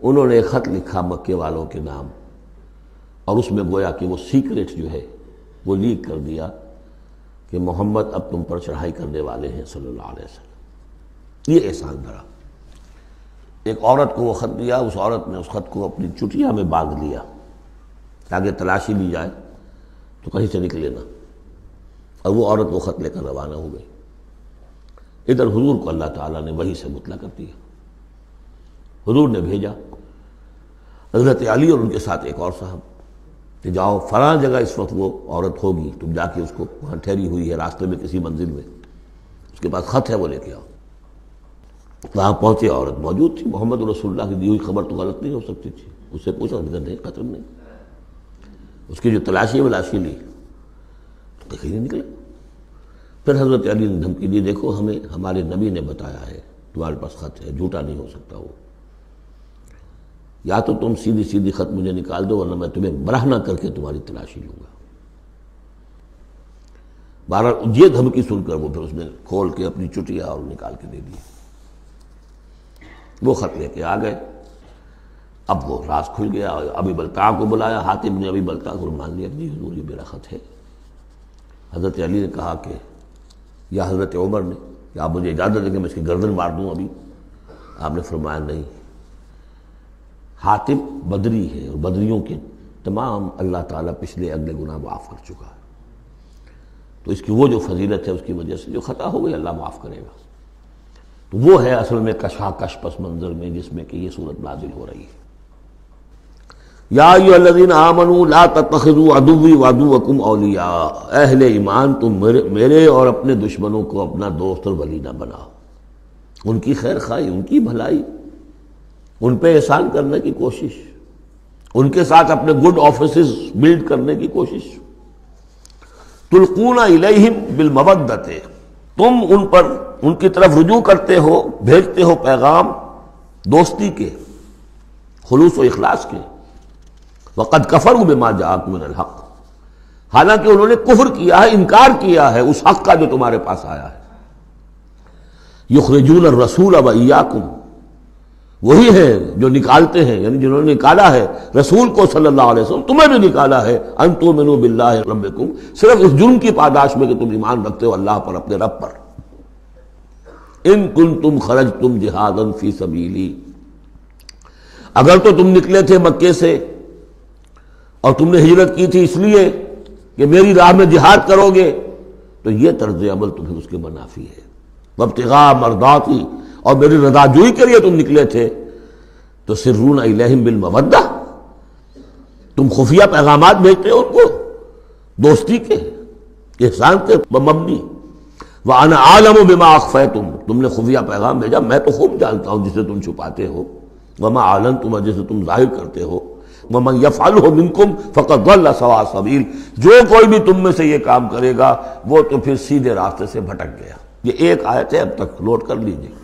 انہوں نے ایک خط لکھا مکے والوں کے نام، اور اس میں گویا کہ وہ سیکریٹ جو ہے وہ لیک کر دیا کہ محمد اب تم پر چڑھائی کرنے والے ہیں صلی اللہ علیہ وسلم۔ یہ احسان دھرا۔ ایک عورت کو وہ خط دیا، اس عورت نے اس خط کو اپنی چٹیا میں باندھ لیا تاکہ تلاشی لی جائے تو کہیں سے نکلے نہ، اور وہ عورت وہ خط لے کر روانہ ہو گئی۔ ادھر حضور کو اللہ تعالیٰ نے وحی سے مطلع کر دیا۔ حضور نے بھیجا حضرت علی اور ان کے ساتھ ایک اور صاحب کہ جاؤ فلاں جگہ اس وقت وہ عورت ہوگی، تم جا کے اس کو وہاں ٹھہری ہوئی ہے راستے میں کسی منزل میں، اس کے پاس خط ہے، وہ لے کے آؤ۔ وہاں پہنچے، عورت موجود تھی، محمد رسول اللہ کی دی ہوئی خبر تو غلط نہیں ہو سکتی تھی۔ اس سے پوچھا، نہیں قتل نہیں۔ اس کی جو تلاشی ولاشی لی تو کہیں نہیں نکلا۔ پھر حضرت علی نے دھمکی دی، دیکھو ہمیں ہمارے نبی نے بتایا ہے تمہارے پاس خط ہے، جھوٹا نہیں ہو سکتا وہ، یا تو تم سیدھی سیدھی خط مجھے نکال دو ورنہ میں تمہیں برہنہ کر کے تمہاری تلاشی لوں گا۔ بہرحال یہ دھمکی سن کر وہ پھر اس نے کھول کے اپنی چٹیا اور نکال کے دے دی، وہ خط لے کے آ گئے۔ اب وہ راز کھل گیا، ابی بلتع کو بلایا، حاتم نے ابی بلتع کو مان لیا، جی حضور یہ میرا خط ہے۔ حضرت علی نے کہا کہ یا حضرت عمر نے کہ آپ مجھے اجازت دیں کہ میں اس کی گردن مار دوں ابھی؟ آپ نے فرمایا نہیں، حاتم بدری ہے اور بدریوں کے تمام اللہ تعالیٰ پچھلے اگلے گناہ معاف کر چکا ہے، تو اس کی وہ جو فضیلت ہے اس کی وجہ سے جو خطا ہو گئی اللہ معاف کرے گا۔ تو وہ ہے اصل میں کشاکش پس منظر میں جس میں کہ یہ صورت نازل ہو رہی ہے۔ یا ایھا الذین آمنوا لا تتخذوا عدوی وعدوکم اولیاء، اہل ایمان تم میرے اور اپنے دشمنوں کو اپنا دوست اور ولی نہ بناؤ۔ ان کی خیر خواہی، ان کی بھلائی، ان پہ احسان کرنے کی کوشش، ان کے ساتھ اپنے گڈ آفیسز بلڈ کرنے کی کوشش۔ تلقون الیہم بالمودۃ، تم ان پر ان کی طرف رجوع کرتے ہو، بھیجتے ہو پیغام دوستی کے، خلوص و اخلاص کے۔ وقد کفروا بما جاءکم من الحق، حالانکہ انہوں نے کفر کیا ہے، انکار کیا ہے اس حق کا جو تمہارے پاس آیا ہے۔ یخرجون الرسول وایاکم، وہی ہیں جو نکالتے ہیں، یعنی جنہوں نے نکالا ہے رسول کو صلی اللہ علیہ وسلم، تمہیں بھی نکالا ہے، ان تؤمنوا باللہ ربکم، صرف اس جرم کی پاداش میں کہ تم ایمان رکھتے ہو اللہ پر، اپنے رب پر۔ ان کنتم خرجتم جہادا فی سبیلی، اگر تو تم نکلے تھے مکے سے اور تم نے ہجرت کی تھی اس لیے کہ میری راہ میں جہاد کرو گے، تو یہ طرز عمل تمہیں اس کے منافی ہے۔ وابتغاء مرضاتی، اور میری رضا جوئی کے لیے تم نکلے تھے، تو سرون الیہم بالمودہ، تم خفیہ پیغامات بھیجتے ہو ان کو دوستی کے، احسان کے مبنی۔ وَأَنَا أَعْلَمُ بِمَا أَخْفَيْتُمْ، تم نے خفیہ پیغام بھیجا، میں تو خوب جانتا ہوں جسے تم چھپاتے ہو، وَمَا أَعْلَنْتُمْ، جسے تم ظاہر کرتے ہو، وَمَنْ يَفْعَلْهُ مِنْكُمْ فَقَدْ ضَلَّ سَوَاءَ السَّبِيلِ، جو کوئی بھی تم میں سے یہ کام کرے گا وہ تو پھر سیدھے راستے سے بھٹک گیا۔ یہ ایک آیت ہے، اب تک نوٹ کر لیجیے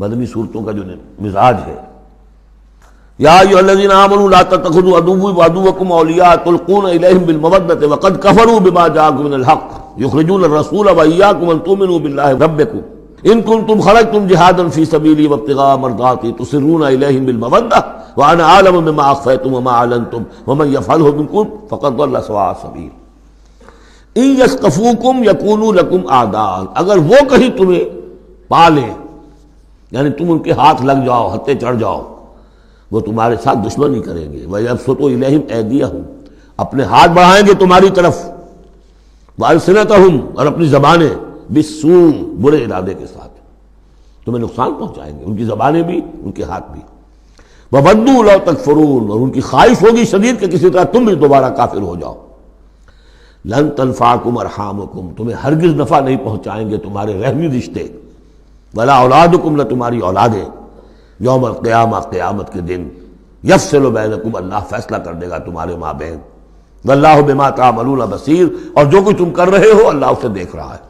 مدنی صورتوں کا جو مزاج ہے۔ یا ایھا الذین آمنوا لا تتخذوا عدوی وعدوکم اولیاء تلقون الیہم بالمودۃ وقد کفروا بما جاءکم من الحق یخرجون الرسول وایاکم ان تؤمنوا باللہ ربکم ان کنتم خرجتم جہادا فی سبیلی وابتغاء مرضاتی تسرون الیہم بالمودۃ وانا اعلم بما اخفیتم وما اعلنتم ومن یفعلہ منکم فقد ضل سواء السبیل۔ ان یثقفوکم یکونوا لکم اعداء، اگر وہ کہیں تمہیں پا لیں، یعنی تم ان کے ہاتھ لگ جاؤ، ہتھے چڑھ جاؤ، وہ تمہارے ساتھ دشمنی کریں گے۔ وَيَبْسُطُوا إِلَيْهِمْ أَيْدِيَهُمْ، اپنے ہاتھ بڑھائیں گے تمہاری طرف، وَأَلْسِنَتَهُمْ، اور اپنی زبانیں، بِالسُّوءِ، برے ارادے کے ساتھ تمہیں نقصان پہنچائیں گے، ان کی زبانیں بھی ان کے ہاتھ بھی۔ وَوَدُّوا لَوْ تَكْفُرُونَ، اور ان کی خواہش ہوگی شدید کہ کسی طرح تم بھی دوبارہ کافر ہو جاؤ۔ لَن تَنفَعَكُمْ أَرْحَامُكُمْ، تمہیں ہرگز نفع نہیں پہنچائیں گے تمہارے رحمی رشتے، وَلَا أَوْلَادُكُمْ، نہ تمہاری اولادیں، یوم القیامہ، قیامت کے دن، یفصل بینکم، اللہ فیصلہ کر دے گا تمہارے مابین، واللہ بما تعملون بصیر، اور جو کچھ تم کر رہے ہو اللہ اسے دیکھ رہا ہے۔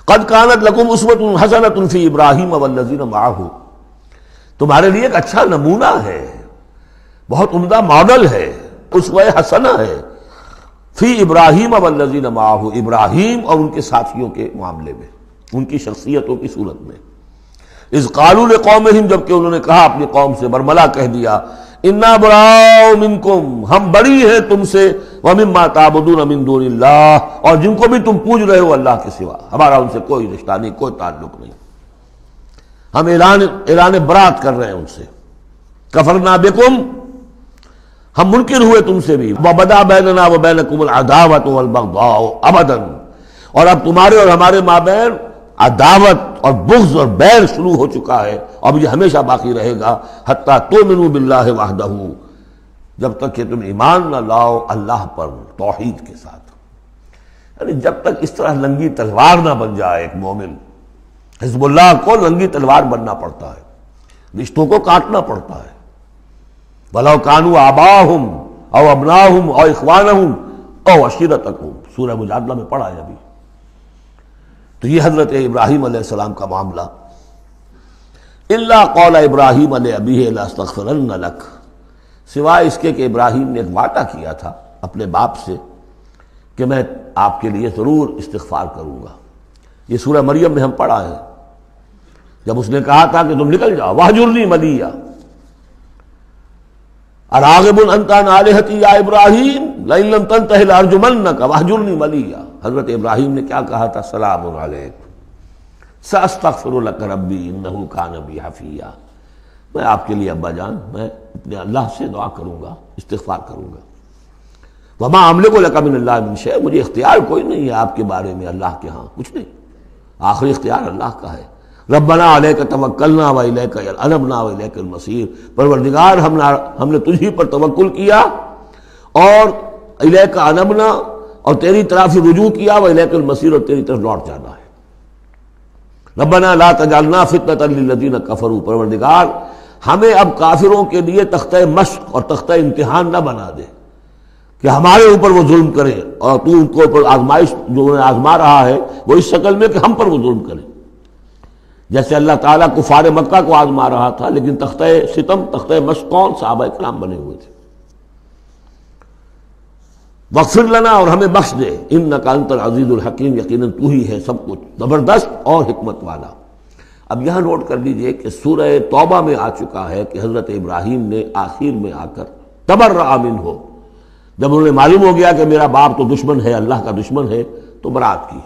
قد کانت لکم اسوۃ حسنۃ فی ابراہیم والذین معہ، تمہارے لیے ایک اچھا نمونہ ہے، بہت عمدہ ماڈل ہے، اسوہ حسنہ ہے، فی ابراہیم والذین معہ، ابراہیم اور ان کے ساتھیوں کے معاملے میں، ان کی شخصیتوں کی صورت میں۔ اذ قالوا لقومہم، جبکہ انہوں نے کہا اپنی قوم سے، برملا کہہ دیا، انا براء منکم، ہم بری ہیں تم سے، ومما تعبدون من دون اللہ، اور جن کو بھی تم پوج رہے ہو اللہ کے سوا، ہمارا ان سے کوئی رشتہ نہیں، کوئی تعلق نہیں، ہم اعلان برات کر رہے ہیں ان سے۔ کفرنا بکم، ہم منکر ہوئے تم سے بھی، وبدا بیننا وبینکم العداوۃ والبغضاء ابدا، اور اب تمہارے اور ہمارے مابین عداوت اور بغض اور بیر شروع ہو چکا ہے، اب یہ ہمیشہ باقی رہے گا، حتیٰ تؤمنوا باللہ وحدہ، جب تک کہ تم ایمان نہ لاؤ اللہ پر توحید کے ساتھ، یعنی جب تک اس طرح ننگی تلوار نہ بن جائے ایک مومن۔ حزب اللہ کو ننگی تلوار بننا پڑتا ہے، رشتوں کو کاٹنا پڑتا ہے، وَلَوْ كَانُوا آبَاءَهُمْ أَوْ أَبْنَاءَهُمْ أَوْ إِخْوَانَهُمْ أَوْ عَشِيرَتَهُمْ، سورہ مجادلہ میں پڑھا ہے ابھی۔ تو یہ حضرت ابراہیم علیہ السلام کا معاملہ، الا قول ابراہیم لأبیہ لأستغفرن لک، سوائے اس کے کہ ابراہیم نے ایک وعدہ کیا تھا اپنے باپ سے کہ میں آپ کے لیے ضرور استغفار کروں گا۔ یہ سورہ مریم میں ہم پڑھا ہے، جب اس نے کہا تھا کہ تم نکل جاؤ، وَاہْجُرْنِی مَلِیًّا، اراغب انت عن آلہتی یا ابراہیم لئن لم تنتہ لارجمنک واہجرنی ملیہ، حضرت ابراہیم نے کیا کہا تھا؟ سلام علیک ساستغفر لک ربی انہ کان بی حفیہ، میں آپ کے لیے ابا جان، میں اپنے اللہ سے دعا کروں گا، استغفار کروں گا۔ وما املک لک من اللہ من شیء، مجھے اختیار کوئی نہیں ہے آپ کے بارے میں اللہ کے ہاں، کچھ نہیں، آخری اختیار اللہ کا ہے۔ ربنا علیک توکلنا والیک انبنا والیک المصیر، پروردگار ہم نے تجھی پر توکل کیا اور الیک انبنا، اور تیری طرف رجوع کیا، والیک المصیر، اور تیری طرف لوٹ جانا ہے۔ ربنا لا تجعلنا فتنۃ للذین کفروا، پروردگار ہمیں اب کافروں کے لیے تختہ مشق اور تختہ امتحان نہ بنا دے کہ ہمارے اوپر وہ ظلم کرے، اور تو ان کو اوپر آزمائش جو انہیں آزما رہا ہے وہ اس شکل میں کہ ہم پر وہ ظلم کرے، جیسے اللہ تعالیٰ کفار مکہ کو آزما رہا تھا، لیکن تختہ ستم، تختہ مشق کون؟ صحابہ کرام بنے ہوئے تھے۔ واغفر لنا، اور ہمیں بخش دے، انک انت العزیز الحکیم، یقیناً تو ہی ہے سب کچھ زبردست اور حکمت والا۔ اب یہاں نوٹ کر لیجئے کہ سورہ توبہ میں آ چکا ہے کہ حضرت ابراہیم نے آخر میں آ کر تبرأ منہ، جب انہیں معلوم ہو گیا کہ میرا باپ تو دشمن ہے، اللہ کا دشمن ہے، تو برات کی۔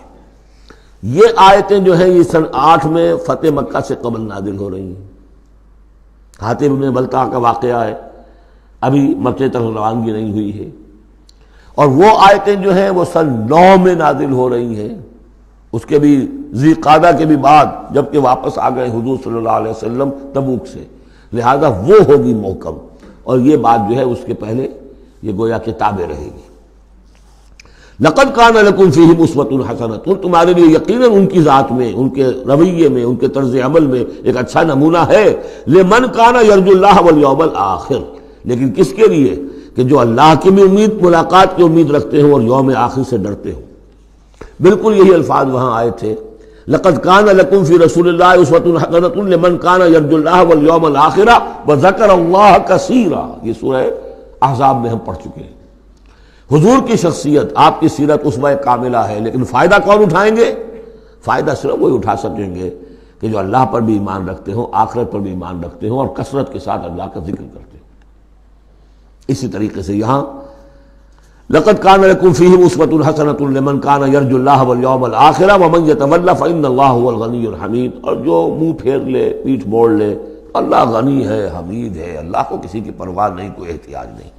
یہ آیتیں جو ہیں یہ سن 8 میں فتح مکہ سے قبل نازل ہو رہی ہیں۔ حاتب بن بلتع کا واقعہ ہے، ابھی مکے تک روانگی نہیں ہوئی ہے، اور وہ آیتیں جو ہیں وہ سن 9 میں نازل ہو رہی ہیں، اس کے بھی ذی قعدہ کے بھی بعد، جبکہ واپس آ گئے حضور صلی اللہ علیہ وسلم تبوک سے، لہذا وہ ہوگی محکم، اور یہ بات جو ہے اس کے پہلے یہ گویا کہ تابع رہے گی۔ لقد کان لکم فیہم اسوۃ حسنۃ، تمہارے لیے یقیناً ان کی ذات میں، ان کے رویے میں، ان کے طرز عمل میں ایک اچھا نمونہ ہے، لمن کان یرجو اللہ والیوم الآخر، لیکن کس کے لیے؟ کہ جو اللہ کی بھی ملاقات کی امید رکھتے ہوں اور یوم آخر سے ڈرتے ہوں۔ بالکل یہی الفاظ وہاں آئے تھے، لقد کان لکم فی رسول اللہ اسوۃ حسنۃ لمن کان یرجو اللہ والیوم الآخر وذکر اللہ کثیرا، یہ سورہ احزاب میں ہم پڑھ چکے ہیں۔ حضور کی شخصیت، آپ کی سیرت اسوہ کاملہ ہے، لیکن فائدہ کون اٹھائیں گے؟ فائدہ صرف وہی اٹھا سکیں گے کہ جو اللہ پر بھی ایمان رکھتے ہوں، آخرت پر بھی ایمان رکھتے ہوں، اور کثرت کے ساتھ اللہ کا ذکر کرتے ہوں۔ اسی طریقے سے یہاں لقد کان لکم فیہم اسوۃ حسنۃ لمن کان یرجو اللہ والیوم الآخر ومن یتول فإن اللہ هو الغنی الحمید، اور جو منہ پھیر لے، پیٹھ موڑ لے، اللہ غنی ہے، حمید ہے، اللہ کو کسی کی پرواہ نہیں، کوئی احتیاج نہیں۔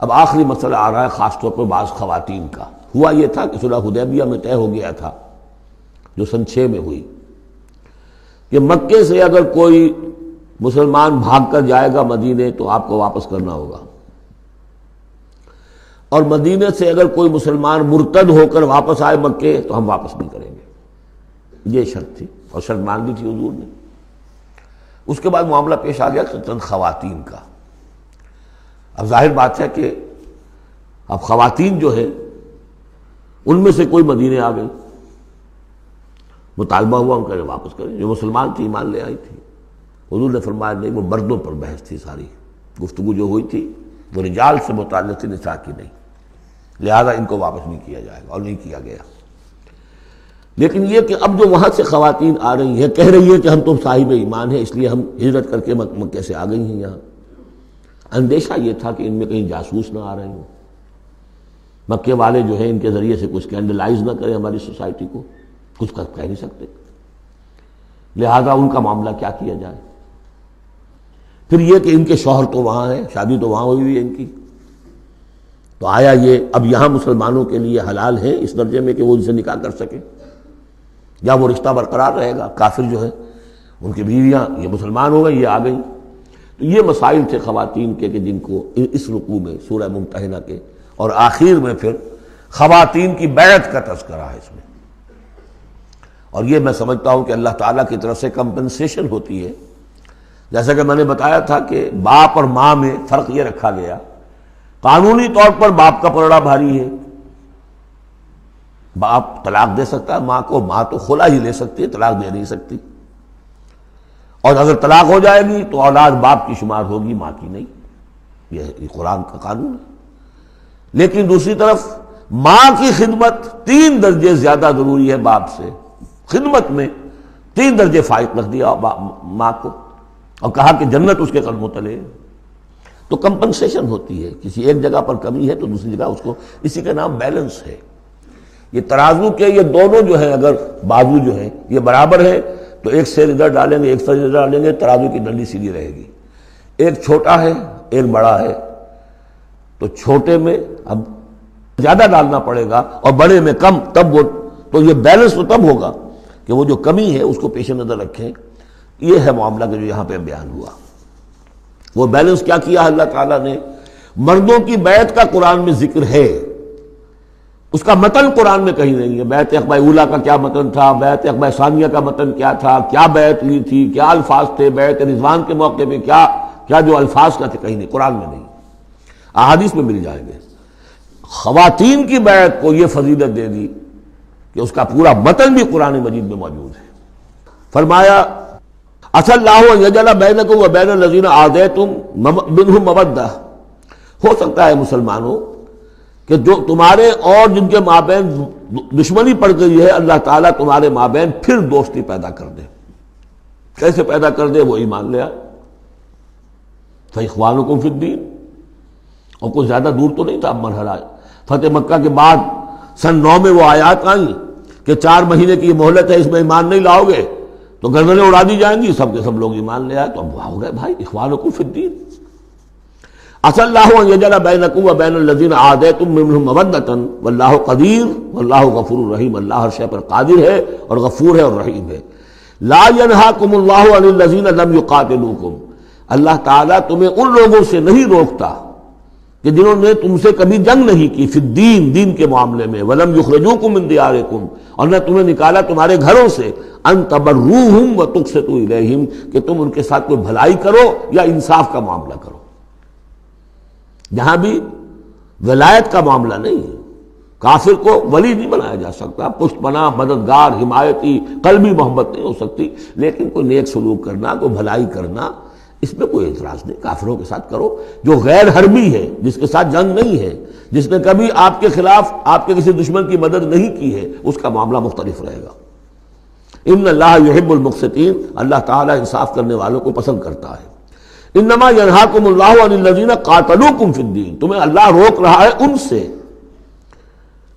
اب آخری مسئلہ آ رہا ہے خاص طور پر بعض خواتین کا۔ ہوا یہ تھا کہ صلح حدیبیہ میں طے ہو گیا تھا، جو سن 6 میں ہوئی، کہ مکے سے اگر کوئی مسلمان بھاگ کر جائے گا مدینے تو آپ کو واپس کرنا ہوگا، اور مدینے سے اگر کوئی مسلمان مرتد ہو کر واپس آئے مکے تو ہم واپس نہیں کریں گے۔ یہ شرط تھی، اور شرط مان لی تھی حضور نے۔ اس کے بعد معاملہ پیش آ گیا چند خواتین کا۔ اب ظاہر بات ہے کہ اب خواتین جو ہے ان میں سے کوئی مدینے آ گئی، مطالبہ ہوا ان کا واپس کریں، جو مسلمان تھی ایمان لے آئی تھی۔ حضور نے فرمایا نہیں، وہ مردوں پر بحث تھی، ساری گفتگو جو ہوئی تھی وہ رجال سے متعلق تھی، نساء کی نہیں، لہذا ان کو واپس نہیں کیا جائے گا، اور نہیں کیا گیا۔ لیکن یہ کہ اب جو وہاں سے خواتین آ رہی ہیں، کہہ رہی ہیں کہ ہم تو صاحب ایمان ہیں، اس لیے ہم ہجرت کر کے مکے سے آ گئی ہیں یہاں۔ اندیشہ یہ تھا کہ ان میں کہیں جاسوس نہ آ رہے ہوں، مکے والے جو ہیں ان کے ذریعے سے کچھ اسکینڈلائز نہ کریں ہماری سوسائٹی کو، کچھ کہہ نہیں سکتے، لہذا ان کا معاملہ کیا کیا جائے۔ پھر یہ کہ ان کے شوہر تو وہاں ہیں، شادی تو وہاں ہوئی ہوئی ہے ان کی، تو آیا یہ اب یہاں مسلمانوں کے لیے حلال ہے اس درجے میں کہ وہ ان سے نکاح کر سکیں، یا وہ رشتہ برقرار رہے گا؟ کافر جو ہے ان کی بیویاں یہ مسلمان ہو گئی، یہ آ گئی۔ تو یہ مسائل تھے خواتین کے کہ جن کو اس رکوع میں سورہ ممتحنہ کے اور آخر میں پھر خواتین کی بیعت کا تذکرہ ہے اس میں۔ اور یہ میں سمجھتا ہوں کہ اللہ تعالیٰ کی طرف سے کمپنسیشن ہوتی ہے، جیسا کہ میں نے بتایا تھا کہ باپ اور ماں میں فرق یہ رکھا گیا، قانونی طور پر باپ کا پلڑا بھاری ہے، باپ طلاق دے سکتا ہے ماں کو، ماں تو خلا ہی لے سکتی ہے، طلاق دے نہیں سکتی، اور اگر طلاق ہو جائے گی تو اولاد باپ کی شمار ہوگی، ماں کی نہیں، یہ قرآن کا قانون ہے۔ لیکن دوسری طرف ماں کی خدمت 3 درجے زیادہ ضروری ہے باپ سے، خدمت میں 3 درجے فائق رکھ دیا ماں کو، اور کہا کہ جنت اس کے قدموں تلے۔ تو کمپنسیشن ہوتی ہے، کسی ایک جگہ پر کمی ہے تو دوسری جگہ اس کو، اسی کا نام بیلنس ہے۔ یہ ترازو کے یہ دونوں جو ہیں، اگر بازو جو ہیں یہ برابر ہے تو ایک سیر ادھر ڈالیں گے، ایک سیر ادھر ڈالیں گے، ترازو کی ڈنڈی سیدھی رہے گی۔ ایک چھوٹا ہے ایک بڑا ہے تو چھوٹے میں اب زیادہ ڈالنا پڑے گا اور بڑے میں کم، تب وہ تو یہ بیلنس تو تب ہوگا کہ وہ جو کمی ہے اس کو پیش نظر رکھیں۔ یہ ہے معاملہ کہ جو یہاں پہ بیان ہوا۔ وہ بیلنس کیا کیا اللہ تعالیٰ نے؟ مردوں کی بیعت کا قرآن میں ذکر ہے، اس کا متن قرآن میں کہیں نہیں ہے۔ بیعت عقبہ اولیٰ کا کیا متن تھا، بیعت عقبہ ثانیہ کا متن کیا تھا، کیا بیعت لی تھی، کیا الفاظ تھے، بیعت رضوان کے موقع پہ کیا جو الفاظ کا تھے، کہیں نہیں، قرآن میں نہیں، احادیث میں مل جائیں گے۔ خواتین کی بیعت کو یہ فضیلت دے دی کہ اس کا پورا متن بھی قرآن مجید میں موجود ہے۔ فرمایا عسى اللہ ان یجعل بینکم وبین الذین عادیتم منہم مودہ، ہو سکتا ہے مسلمانوں کہ جو تمہارے اور جن کے مابین دشمنی پڑ گئی ہے اللہ تعالیٰ تمہارے مابین پھر دوستی پیدا کر دے. کیسے پیدا کر دے؟ وہ ایمان لے آئے. فَإِخْوَانُكُمْ فِي الدِّينِ. اور کوئی زیادہ دور تو نہیں تھا اب مرحلہ. فتح مکہ کے بعد سن 9 میں وہ آیات آئیں کہ 4 مہینے کی یہ مہلت ہے، اس میں ایمان نہیں لاؤ گے تو گردنیں اڑا دی جائیں گی. سب کے سب لوگ ایمان لے آئے. تو اب ہو گئے بھائی اخوانکم فی الدین. عسى اللہ ان یجعل بینکم وبین الذین عادیتم منهم مودۃ واللہ قدیر واللہ غفور رحیم. اللہ ہر شے پر قادر ہے اور غفور ہے اور رحیم ہے. لا ینہاکم اللہ عن الذین لم یقاتلوکم. اللہ تعالیٰ تمہیں ان لوگوں سے نہیں روکتا کہ جنہوں نے تم سے کبھی جنگ نہیں کی، فی الدین، دین کے معاملے میں، ولم یخرجوکم من دیارکم، اور نہ تمہیں نکالا تمہارے گھروں سے، ان تبروہم وتقسطوا الیہم، کہ تم ان کے ساتھ کوئی بھلائی کرو یا انصاف کا معاملہ کرو. جہاں بھی ولایت کا معاملہ نہیں ہے، کافر کو ولی نہیں بنایا جا سکتا، پشت پناہ، مددگار، حمایتی، قلبی محبت نہیں ہو سکتی، لیکن کوئی نیک سلوک کرنا، کوئی بھلائی کرنا، اس میں کوئی اعتراض نہیں. کافروں کے ساتھ کرو جو غیر حربی ہے، جس کے ساتھ جنگ نہیں ہے، جس نے کبھی آپ کے خلاف آپ کے کسی دشمن کی مدد نہیں کی ہے، اس کا معاملہ مختلف رہے گا. ان اللہ یحب المقسطین. اللہ تعالیٰ انصاف کرنے والوں کو پسند کرتا ہے. انما ینہاکم اللہ عن الذین قاتلوکم فی الدین. تمہیں اللہ روک رہا ہے ان سے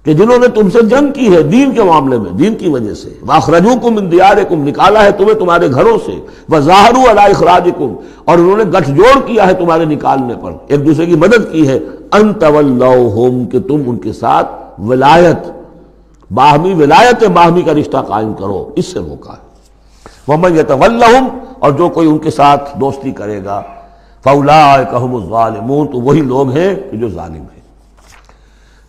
کہ جنہوں نے تم سے جنگ کی ہے دین کے معاملے میں، دین کی وجہ سے. واخرجوکم من دیارکم. نکالا ہے تمہیں تمہارے گھروں سے. وظاہروا علی اخراجکم. اور انہوں نے گٹھ جوڑ کیا ہے تمہارے نکالنے پر، ایک دوسرے کی مدد کی ہے. ان تولوہم. کہ تم ان کے ساتھ ولایت، باہمی ولایت، باہمی کا رشتہ قائم کرو، اس سے روکا ہے. ومن یتولہم. اور جو کوئی ان کے ساتھ دوستی کرے گا، فاولئک ھم الظالمون. تو وہی لوگ ہیں کہ جو ظالم ہیں.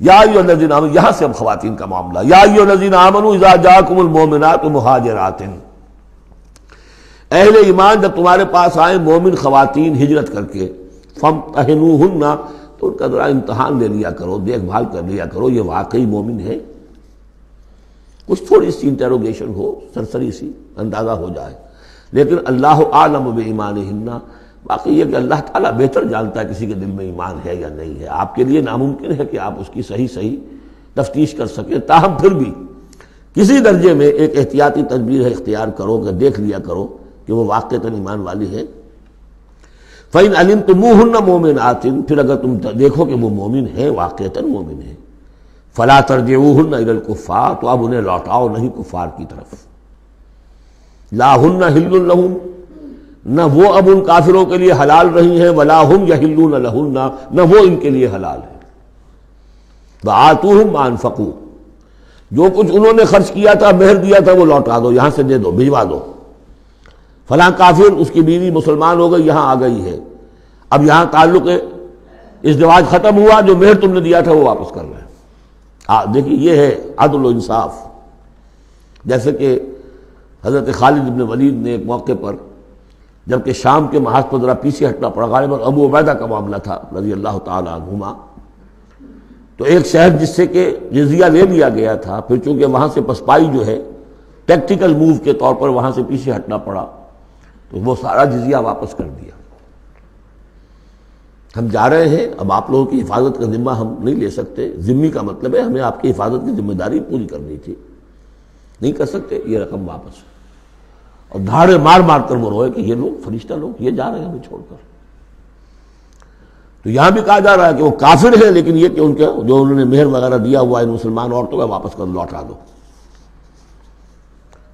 یا ایھا الذین آمنوا. یہاں سے اب خواتین کا معاملہ. یا ایھا الذین آمنوا اذا جاءکم المؤمنات مہاجرات. اہل ایمان جب تمہارے پاس آئیں مومن خواتین ہجرت کر کے، فامتحنوہن. تو ان کا ذرا امتحان لے لیا کرو، دیکھ بھال کر لیا کرو یہ واقعی مومن ہے. کچھ تھوڑی سی انٹروگیشن ہو، سرسری سی اندازہ ہو جائے. لیکن اللہ اعلم بایمانہن. باقی یہ کہ اللہ تعالیٰ بہتر جانتا ہے کسی کے دل میں ایمان ہے یا نہیں ہے. آپ کے لیے ناممکن ہے کہ آپ اس کی صحیح تفتیش کر سکیں. تاہم پھر بھی کسی درجے میں ایک احتیاطی تدبیر ہے اختیار کرو کہ دیکھ لیا کرو کہ وہ واقعتاً ایمان والی ہے. فَإِنْ عَلِمْتُمُوهُنَّ مُؤْمِنَاتٍ. پھر اگر تم دیکھو کہ وہ مومن ہے، واقعتاً مومن ہے، فَلَا تَرْجِعُوهُنَّ إِلَى الْكُفَّارِ. تو اب انہیں لوٹاؤ نہیں کفار کی طرف. لا ہن حل لہم. نہ وہ اب ان کافروں کے لیے حلال رہی ہیں، ولا ہم یحلون لہن. نہ وہ ان کے لیے حلال ہے. وآتوہم ما انفقوا. جو کچھ انہوں نے خرچ کیا تھا، مہر دیا تھا، وہ لوٹا دو، یہاں سے دے دو، بھجوا دو. فلاں کافر، اس کی بیوی مسلمان ہو گئی، یہاں آ گئی ہے، اب یہاں تعلق ازدواج ختم ہوا، جو مہر تم نے دیا تھا وہ واپس کر رہے ہیں. دیکھیے یہ ہے عدل و انصاف. جیسے کہ حضرت خالد بن ولید نے ایک موقع پر جبکہ شام کے محاذ پر ذرا پیچھے ہٹنا پڑا، غالباً ابو عبیدہ کا معاملہ تھا رضی اللہ تعالی عنہما، تو ایک شہر جس سے کہ جزیہ لے لیا گیا تھا، پھر چونکہ وہاں سے پسپائی جو ہے ٹیکٹیکل موو کے طور پر وہاں سے پیچھے ہٹنا پڑا، تو وہ سارا جزیہ واپس کر دیا. ہم جا رہے ہیں، اب آپ لوگوں کی حفاظت کا ذمہ ہم نہیں لے سکتے. ذمہ کا مطلب ہے ہمیں آپ کی حفاظت کی ذمہ داری پوری کرنی تھی، نہیں کر سکتے، یہ رقم واپس. اور دھاڑے مار مار کر وہ روئے کہ یہ لوگ فرشتہ لوگ یہ جا رہے ہیں ہمیں چھوڑ کر. تو یہاں بھی کہا جا رہا ہے کہ وہ کافر ہیں، لیکن یہ کہ ان کے جو انہوں نے مہر وغیرہ دیا ہوا ہے مسلمان عورتوں کا واپس کر لوٹا دو.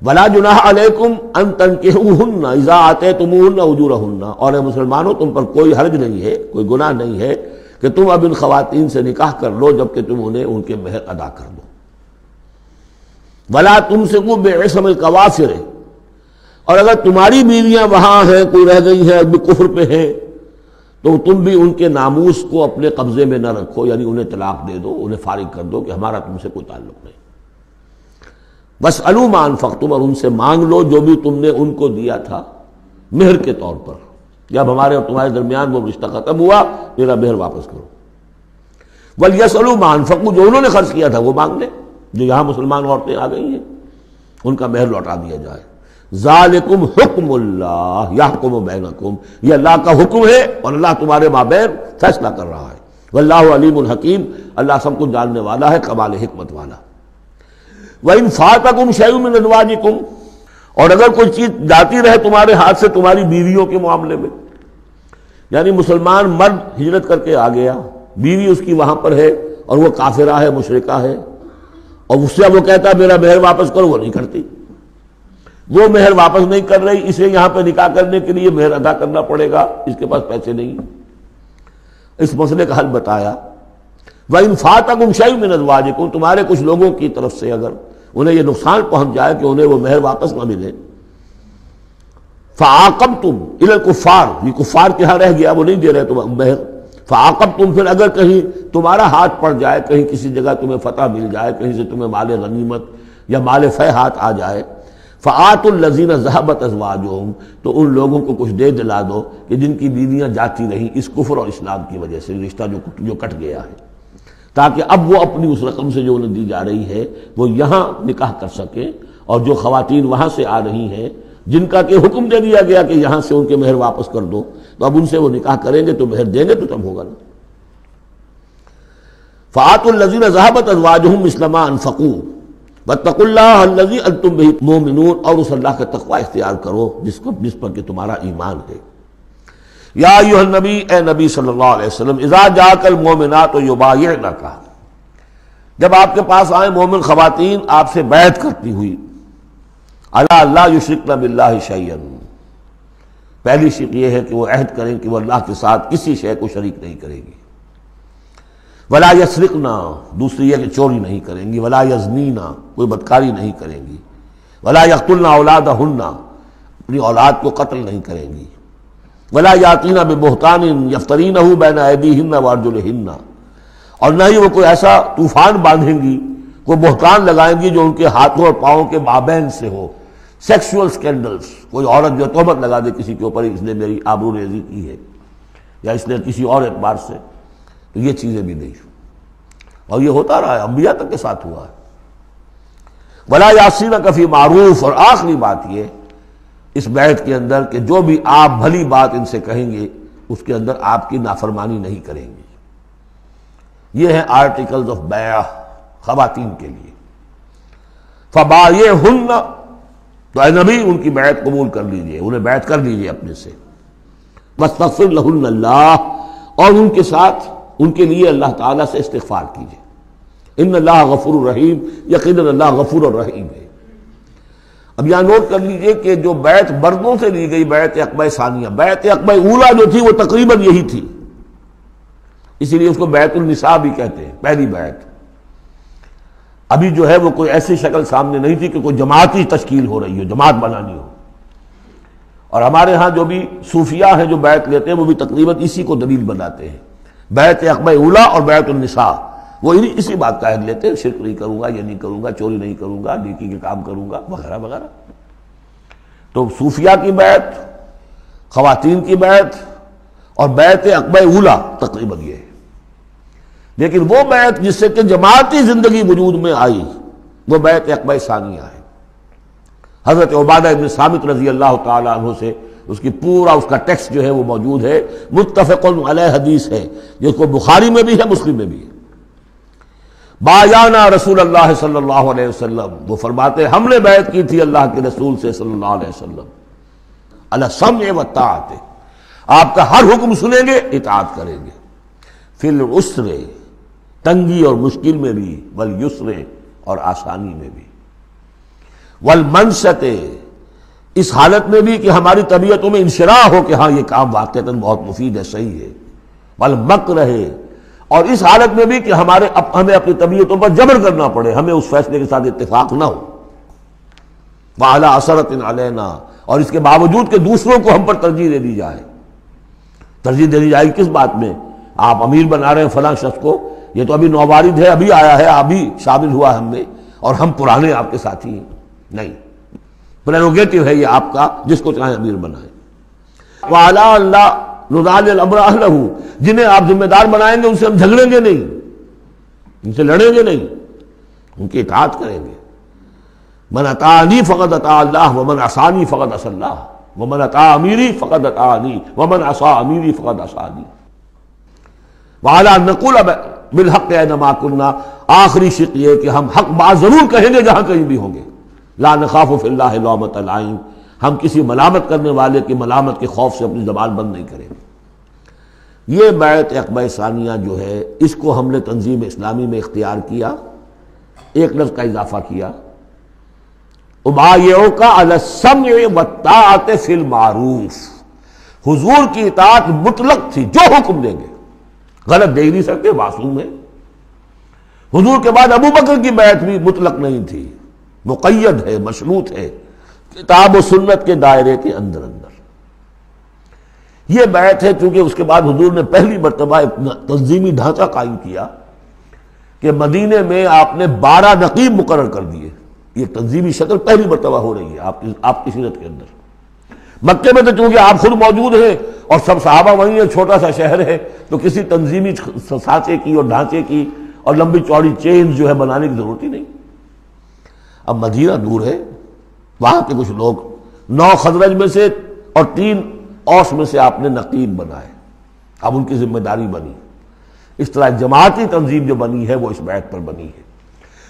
ولا جناح علیکم ان تنکحوہن اذا آتیتموہن اجورہن. اور اے مسلمانوں تم پر کوئی حرج نہیں ہے، کوئی گناہ نہیں ہے کہ تم اب ان خواتین سے نکاح کر لو جبکہ تم انہیں ان کے مہر ادا کر دو. ولا تمسکوا بعصم الکوافر. اور اگر تمہاری بیویاں وہاں ہیں، کوئی رہ گئی ہیں ابھی کفر پہ ہیں، تو تم بھی ان کے ناموس کو اپنے قبضے میں نہ رکھو، یعنی انہیں طلاق دے دو، انہیں فارغ کر دو کہ ہمارا تم سے کوئی تعلق نہیں. واسألوا ما انفقتم. اور ان سے مانگ لو جو بھی تم نے ان کو دیا تھا مہر کے طور پر. جب ہمارے اور تمہارے درمیان وہ رشتہ ختم ہوا، میرا مہر واپس کرو. ولیسألوا ما انفقوا. جو انہوں نے خرچ کیا تھا وہ مانگ لیں. جو یہاں مسلمان عورتیں آ گئی ہیں ان کا مہر لوٹا دیا جائے. ذالکم حکم اللہ یحکم بینکم. یہ اللہ کا حکم ہے اور اللہ تمہارے مابین فیصلہ کر رہا ہے. واللہ علیم الحکیم، اللہ سب کچھ جاننے والا ہے، کمال حکمت والا۔ وَإِنْ فَاتَكُمْ شَيْءٌ مِّنْ أَزْوَاجِكُمْ، اور اگر کوئی چیز جاتی رہے تمہارے ہاتھ سے تمہاری بیویوں کے معاملے میں، یعنی مسلمان مرد ہجرت کر کے آ گیا، بیوی اس کی وہاں پر ہے اور وہ کافرہ ہے، مشرکہ ہے، اور اس سے وہ کہتا ہے میرا مہر واپس کرو، وہ نہیں کرتی، وہ مہر واپس نہیں کر رہی، اسے یہاں پہ نکاح کرنے کے لیے مہر ادا کرنا پڑے گا، اس کے پاس پیسے نہیں۔ اس مسئلے کا حل بتایا، وَإِنْ فَاتَكُمْ شَيْءٌ مِّنْ أَزْوَاجِكُمْ، تمہارے کچھ لوگوں کی طرف سے اگر انہیں یہ نقصان پہنچ جائے کہ انہیں وہ مہر واپس نہ ملے، فَعَاقَبْتُمْ إِلَى الْكُفَّارِ، یہ کفار کے ہاں رہ گیا، وہ نہیں دے رہے تم مہر، فَعَاقَبْتُمْ، پھر اگر کہیں تمہارا ہاتھ پڑ جائے، کہیں کسی جگہ تمہیں فتح مل جائے، کہیں سے تمہیں مال غنیمت یا مال فہ ہاتھ آ جائے، فَآتُوا الَّذِينَ ذَهَبَتْ أَزْوَاجُهُمْ، تو ان لوگوں کو کچھ دے دلا دو کہ جن کی بیویاں جاتی رہیں اس کفر اور اسلام کی وجہ سے، رشتہ جو کٹ گیا ہے، تاکہ اب وہ اپنی اس رقم سے جو انہیں دی جا رہی ہے وہ یہاں نکاح کر سکیں، اور جو خواتین وہاں سے آ رہی ہیں جن کا کہ حکم دے دیا گیا کہ یہاں سے ان کے مہر واپس کر دو، تو اب ان سے وہ نکاح کریں گے تو مہر دیں گے تو تب ہوگا نا۔ فَآتُوا الَّذِينَ ذَهَبَتْ أَزْوَاجُهُمْ مِثْلَ مَا أَنفَقُوا وَاتَّقُوا اللَّهَ الَّذِي أَنتُم بِهِ مُؤْمِنُونَ، اور اس اللہ کا تقوی اختیار کرو جس پر کہ تمہارا ایمان ہے۔ یا ایھا النبی، اے نبی صلی اللہ علیہ وسلم، اذا جاءک المؤمنات یبایعنک، جب آپ کے پاس آئیں مومن خواتین آپ سے بیعت کرتی ہوئی، الا لا یشرکن باللہ شیئا، پہلی شرط یہ ہے کہ وہ عہد کریں کہ وہ اللہ کے ساتھ کسی شے کو شریک نہیں کرے گی، ولا یسرقن، دوسری یہ کہ چوری نہیں کریں گی، ولا یزنین، کوئی بدکاری نہیں کریں گی، ولا یقتلن اولادہن، اپنی اولاد کو قتل نہیں کریں گی، ولا یاتین ببہتان یفترینہ بین ایدیہن وارجلہن، اور نہ ہی وہ کوئی ایسا طوفان باندھیں گی، کوئی بہتان لگائیں گی جو ان کے ہاتھوں اور پاؤں کے مابین سے ہو، سیکسول سکینڈلز، کوئی عورت جو تہمت لگا دے کسی کے اوپر اس نے میری آبرو ریزی کی ہے یا اس نے کسی اور اعتبار سے، یہ چیزیں بھی نہیں، اور یہ ہوتا رہا ہے، انبیاء تک کے ساتھ ہوا ہے۔ ولا یعصینک فی معروف، اور آخری بات یہ اس بیعت کے اندر کہ جو بھی آپ بھلی بات ان سے کہیں گے اس کے اندر آپ کی نافرمانی نہیں کریں گے۔ یہ ہیں آرٹیکلز آف بیع خواتین کے لیے۔ فبایعہن، تو اے نبی ان کی بیعت قبول کر لیجئے، انہیں بیعت کر لیجئے اپنے سے، واستغفر لہن اللہ، اور ان کے ساتھ ان کے لیے اللہ تعالیٰ سے استغفار کیجئے، ان اللہ غفور الرحیم، یقیناً اللہ غفور الرحیم ہے۔ اب یہاں نوٹ کر لیجئے کہ جو بیعت مردوں سے لی گئی، بیعت عقبہ ثانیہ، بیعت عقبہ اولیٰ جو تھی وہ تقریباً یہی تھی، اسی لیے اس کو بیعت النساء بھی کہتے ہیں، پہلی بیعت۔ ابھی جو ہے وہ کوئی ایسی شکل سامنے نہیں تھی کہ کوئی جماعتی تشکیل ہو رہی ہو، جماعت بنانی ہو، اور ہمارے ہاں جو بھی صوفیاء ہیں جو بیعت لیتے ہیں وہ بھی تقریباً اسی کو دلیل بناتے ہیں، بیعت عقبہ اولیٰ اور بیعت النساء، وہ اسی بات کا عہد لیتے ہیں، شرک نہیں کروں گا، یہ نہیں کروں گا، چوری نہیں کروں گا، نیکی کے کام کروں گا، وغیرہ وغیرہ۔ تو صوفیاء کی بیعت، خواتین کی بیعت اور بیعت عقبہ اولیٰ تقریباً یہ ہے۔ لیکن وہ بیعت جس سے کہ جماعتی زندگی وجود میں آئی وہ بیعت عقبہ ثانیہ ہے۔ حضرت عبادہ بن صامت رضی اللہ تعالی عنہ سے اس کی پورا اس کا ٹیکسٹ جو ہے وہ موجود ہے، متفق علیہ حدیث ہے، جس کو بخاری میں بھی ہے، مسلم میں بھی ہے۔ بایعنا رسول اللہ صلی اللہ علیہ وسلم، وہ فرماتے ہم نے بیعت کی تھی اللہ کے رسول سے صلی اللہ علیہ وسلم، علی السمع والطاعۃ، آپ کا ہر حکم سنیں گے، اطاعت کریں گے، فی العسر، تنگی اور مشکل میں بھی، والیسر، اور آسانی میں بھی، والمنشط، اس حالت میں بھی کہ ہماری طبیعتوں میں انشراح ہو کہ ہاں یہ کام واقعتاً بہت مفید ہے، صحیح ہے، والمکر، اور اس حالت میں بھی کہ ہمیں اپنی طبیعتوں پر جبر کرنا پڑے، ہمیں اس فیصلے کے ساتھ اتفاق نہ ہو، وعلی اثرۃ علینا، اور اس کے باوجود کہ دوسروں کو ہم پر ترجیح دے دی جائے۔ ترجیح دے دی جائے کس بات میں؟ آپ امیر بنا رہے ہیں فلاں شخص کو، یہ تو ابھی نوبارد ہے، ابھی آیا ہے، ابھی شامل ہوا ہے ہم میں، اور ہم پرانے آپ کے ساتھی ہیں، نہیں، پریروگیٹو ہے یہ آپ کا، جس کو چاہیں امیر بنائیں۔ وعلی اللہ نضال الامر اہلہ، جنہیں آپ ذمہ دار بنائیں گے ان سے ہم جھگڑیں گے نہیں، ان سے لڑیں گے نہیں، ان کی اطاعت کریں گے۔ من اطاعنی فقد اطاع اللہ ومن عصانی فقد عصی اللہ ومن اطاع امیری فقد اطاعنی ومن عصی امیری فقد عصانی۔ وعلی نقول بالحق اینما کنا، آخری شق یہ کہ ہم حق بات ضرور کہیں گے جہاں کہیں بھی ہوں گے. لا نخاف فی اللہ لومۃ لائم، ہم کسی ملامت کرنے والے کی ملامت کے خوف سے اپنی زبان بند نہیں کریں گے. یہ بیعت عقبہ ثانیہ جو ہے اس کو ہم نے تنظیم اسلامی میں اختیار کیا، ایک لفظ کا اضافہ کیا، ابایعک علی السمع والطاعۃ فی المعروف. حضور کی اطاعت مطلق تھی، جو حکم دیں گے، غلط دے نہیں سکتے، معصوم ہے. حضور کے بعد ابو بکر کی بیعت بھی مطلق نہیں تھی، مقید ہے، مشروط ہے، کتاب و سنت کے دائرے کے اندر اندر. یہ بیعت ہے چونکہ اس کے بعد حضور نے پہلی مرتبہ ایک تنظیمی ڈھانچہ قائم کیا کہ مدینے میں آپ نے 12 نقیب مقرر کر دیے. یہ تنظیمی شکل پہلی مرتبہ ہو رہی ہے آپ کی سیرت کے اندر. مکے میں تو چونکہ آپ خود موجود ہیں اور سب صحابہ وہیں ہیں، چھوٹا سا شہر ہے، تو کسی تنظیمی سانچے کی اور ڈھانچے کی اور لمبی چوڑی چین جو ہے بنانے کی ضرورت ہی نہیں. اب مدینہ دور ہے، وہاں کے کچھ لوگ 9 خزرج میں سے اور 3 اوس میں سے آپ نے نقیب بنائے، اب ان کی ذمہ داری بنی. اس طرح جماعتی تنظیم جو بنی ہے وہ اس بیعت پر بنی ہے.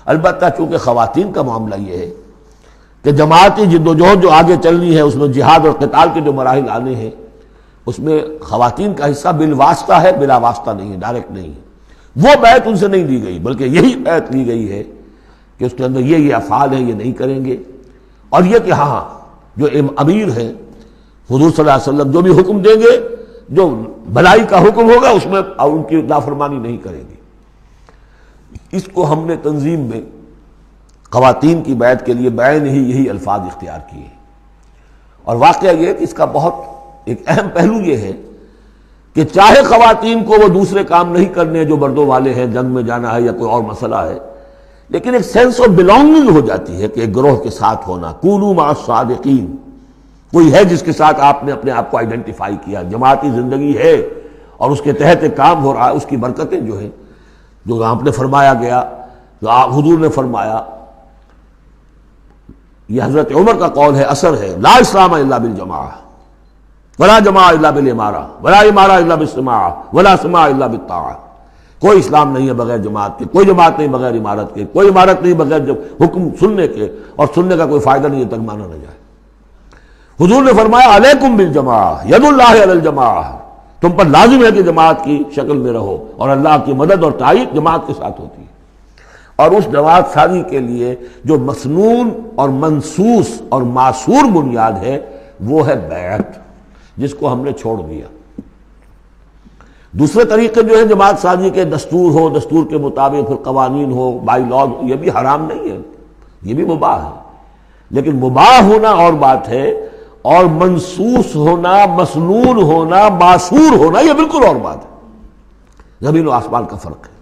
البتہ چونکہ خواتین کا معاملہ یہ ہے کہ جماعتی جدوجہد جو آگے چلنی ہے اس میں جہاد اور قتال کے جو مراحل آنے ہیں اس میں خواتین کا حصہ بالواسطہ ہے، بلا واسطہ نہیں ہے، ڈائریکٹ نہیں ہے. وہ بیعت ان سے نہیں دی گئی بلکہ یہی بیعت لی گئی ہے کہ اس کے اندر یہ افعال ہیں، یہ نہیں کریں گے. اور یہ کہ ہاں جو امیر ہیں حضور صلی اللہ علیہ وسلم جو بھی حکم دیں گے، جو بھلائی کا حکم ہوگا اس میں ان کی نافرمانی نہیں کریں گے. اس کو ہم نے تنظیم میں خواتین کی بیعت کے لیے بعین ہی یہی الفاظ اختیار کیے. اور واقعہ یہ کہ اس کا بہت ایک اہم پہلو یہ ہے کہ چاہے خواتین کو وہ دوسرے کام نہیں کرنے جو مردوں والے ہیں، جنگ میں جانا ہے یا کوئی اور مسئلہ ہے، لیکن ایک سینس آف بلانگنگ ہو جاتی ہے کہ ایک گروہ کے ساتھ ہونا. کونوا مع الصادقین، کوئی ہے جس کے ساتھ آپ نے اپنے آپ کو آئیڈینٹیفائی کیا، جماعتی زندگی ہے اور اس کے تحت ایک کام ہو رہا ہے. اس کی برکتیں جو ہیں، جو آپ نے فرمایا گیا، جو حضور نے فرمایا، یہ حضرت عمر کا قول ہے، اثر ہے، لا اسلام الا بالجماعہ ولا جماعہ الا بالامارہ ولا امارہ الا بالسماع ولا سماع الا بالطاعہ. کوئی اسلام نہیں ہے بغیر جماعت کے، کوئی جماعت نہیں بغیر امارت کے، کوئی امارت نہیں بغیر حکم سننے کے، اور سننے کا کوئی فائدہ نہیں ہے تک مانا نہ جائے. حضور نے فرمایا علیکم بالجماعہ ید اللہ علی الجماعہ، تم پر لازم ہے کہ جماعت کی شکل میں رہو، اور اللہ کی مدد اور تائید جماعت کے ساتھ ہوتی ہے. اور اس جماعت سازی کے لیے جو مسنون اور منسوس اور معصور بنیاد ہے وہ ہے بیعت، جس کو ہم نے چھوڑ دیا. دوسرے طریقے جو ہیں جماعت سازی کے، دستور ہو، دستور کے مطابق پھر قوانین ہو، بائی لاز ہو، یہ بھی حرام نہیں ہے، یہ بھی مباح ہے. لیکن مباح ہونا اور بات ہے، اور منسوس ہونا، مسنون ہونا، معصور ہونا یہ بالکل اور بات ہے. زمین و آسمان کا فرق ہے.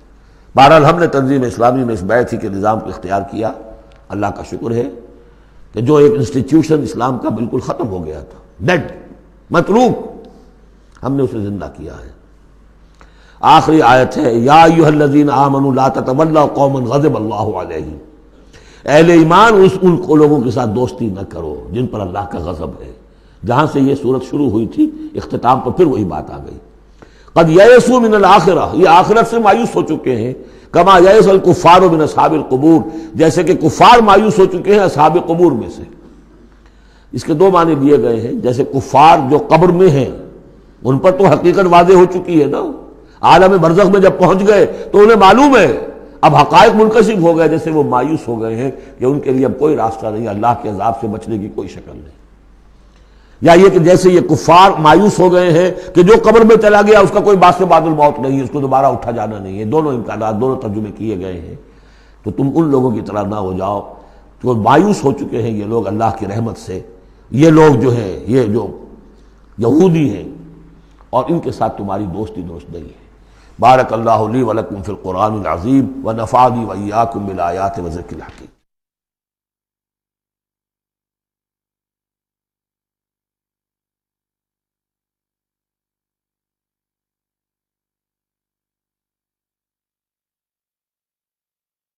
بہرحال ہم نے تنظیم اسلامی میں اس بیعت ہی کے نظام کو اختیار کیا. اللہ کا شکر ہے کہ جو ایک انسٹیٹیوشن اسلام کا بالکل ختم ہو گیا تھا، ڈیڈ، متروک، ہم نے اسے زندہ کیا ہے. آخری آیت ہے، یا ایھا الذین آمنوا لا تتولوا قوما غضب اللہ علیہم، اہل ایمان ان لوگوں کے ساتھ دوستی نہ کرو جن پر اللہ کا غضب ہے. جہاں سے یہ صورت شروع ہوئی تھی اختتام پر پھر وہی بات آ گئی. قد یئسوا من الآخرہ، یہ آخرت سے مایوس ہو چکے ہیں. کما یئس الکفار من اصحاب القبور، جیسے کہ کفار مایوس ہو چکے ہیں اصحاب قبور میں سے. اس کے 2 معنی دیے گئے ہیں. جیسے کفار جو قبر میں ہیں ان پر تو حقیقت واضح ہو چکی ہے نا، عالم برزخ میں جب پہنچ گئے تو انہیں معلوم ہے، اب حقائق منکشف ہو گئے، جیسے وہ مایوس ہو گئے ہیں کہ ان کے لیے اب کوئی راستہ نہیں، اللہ کے عذاب سے بچنے کی کوئی شکل نہیں. یا یہ کہ جیسے یہ کفار مایوس ہو گئے ہیں کہ جو قبر میں چلا گیا اس کا کوئی باعث بعد الموت نہیں ہے، اس کو دوبارہ اٹھا جانا نہیں ہے. دونوں امکانات، دونوں ترجمے کیے گئے ہیں. تو تم ان لوگوں کی طرح نہ ہو جاؤ جو مایوس ہو چکے ہیں یہ لوگ اللہ کی رحمت سے. یہ لوگ جو ہیں، یہ جو یہودی ہیں، اور ان کے ساتھ تمہاری دوستی درست نہیں ہے. بارک اللہ لی ولکم فی القرآن العظیم ونفعنی وإیاکم بالآیات وذکر الحکیم.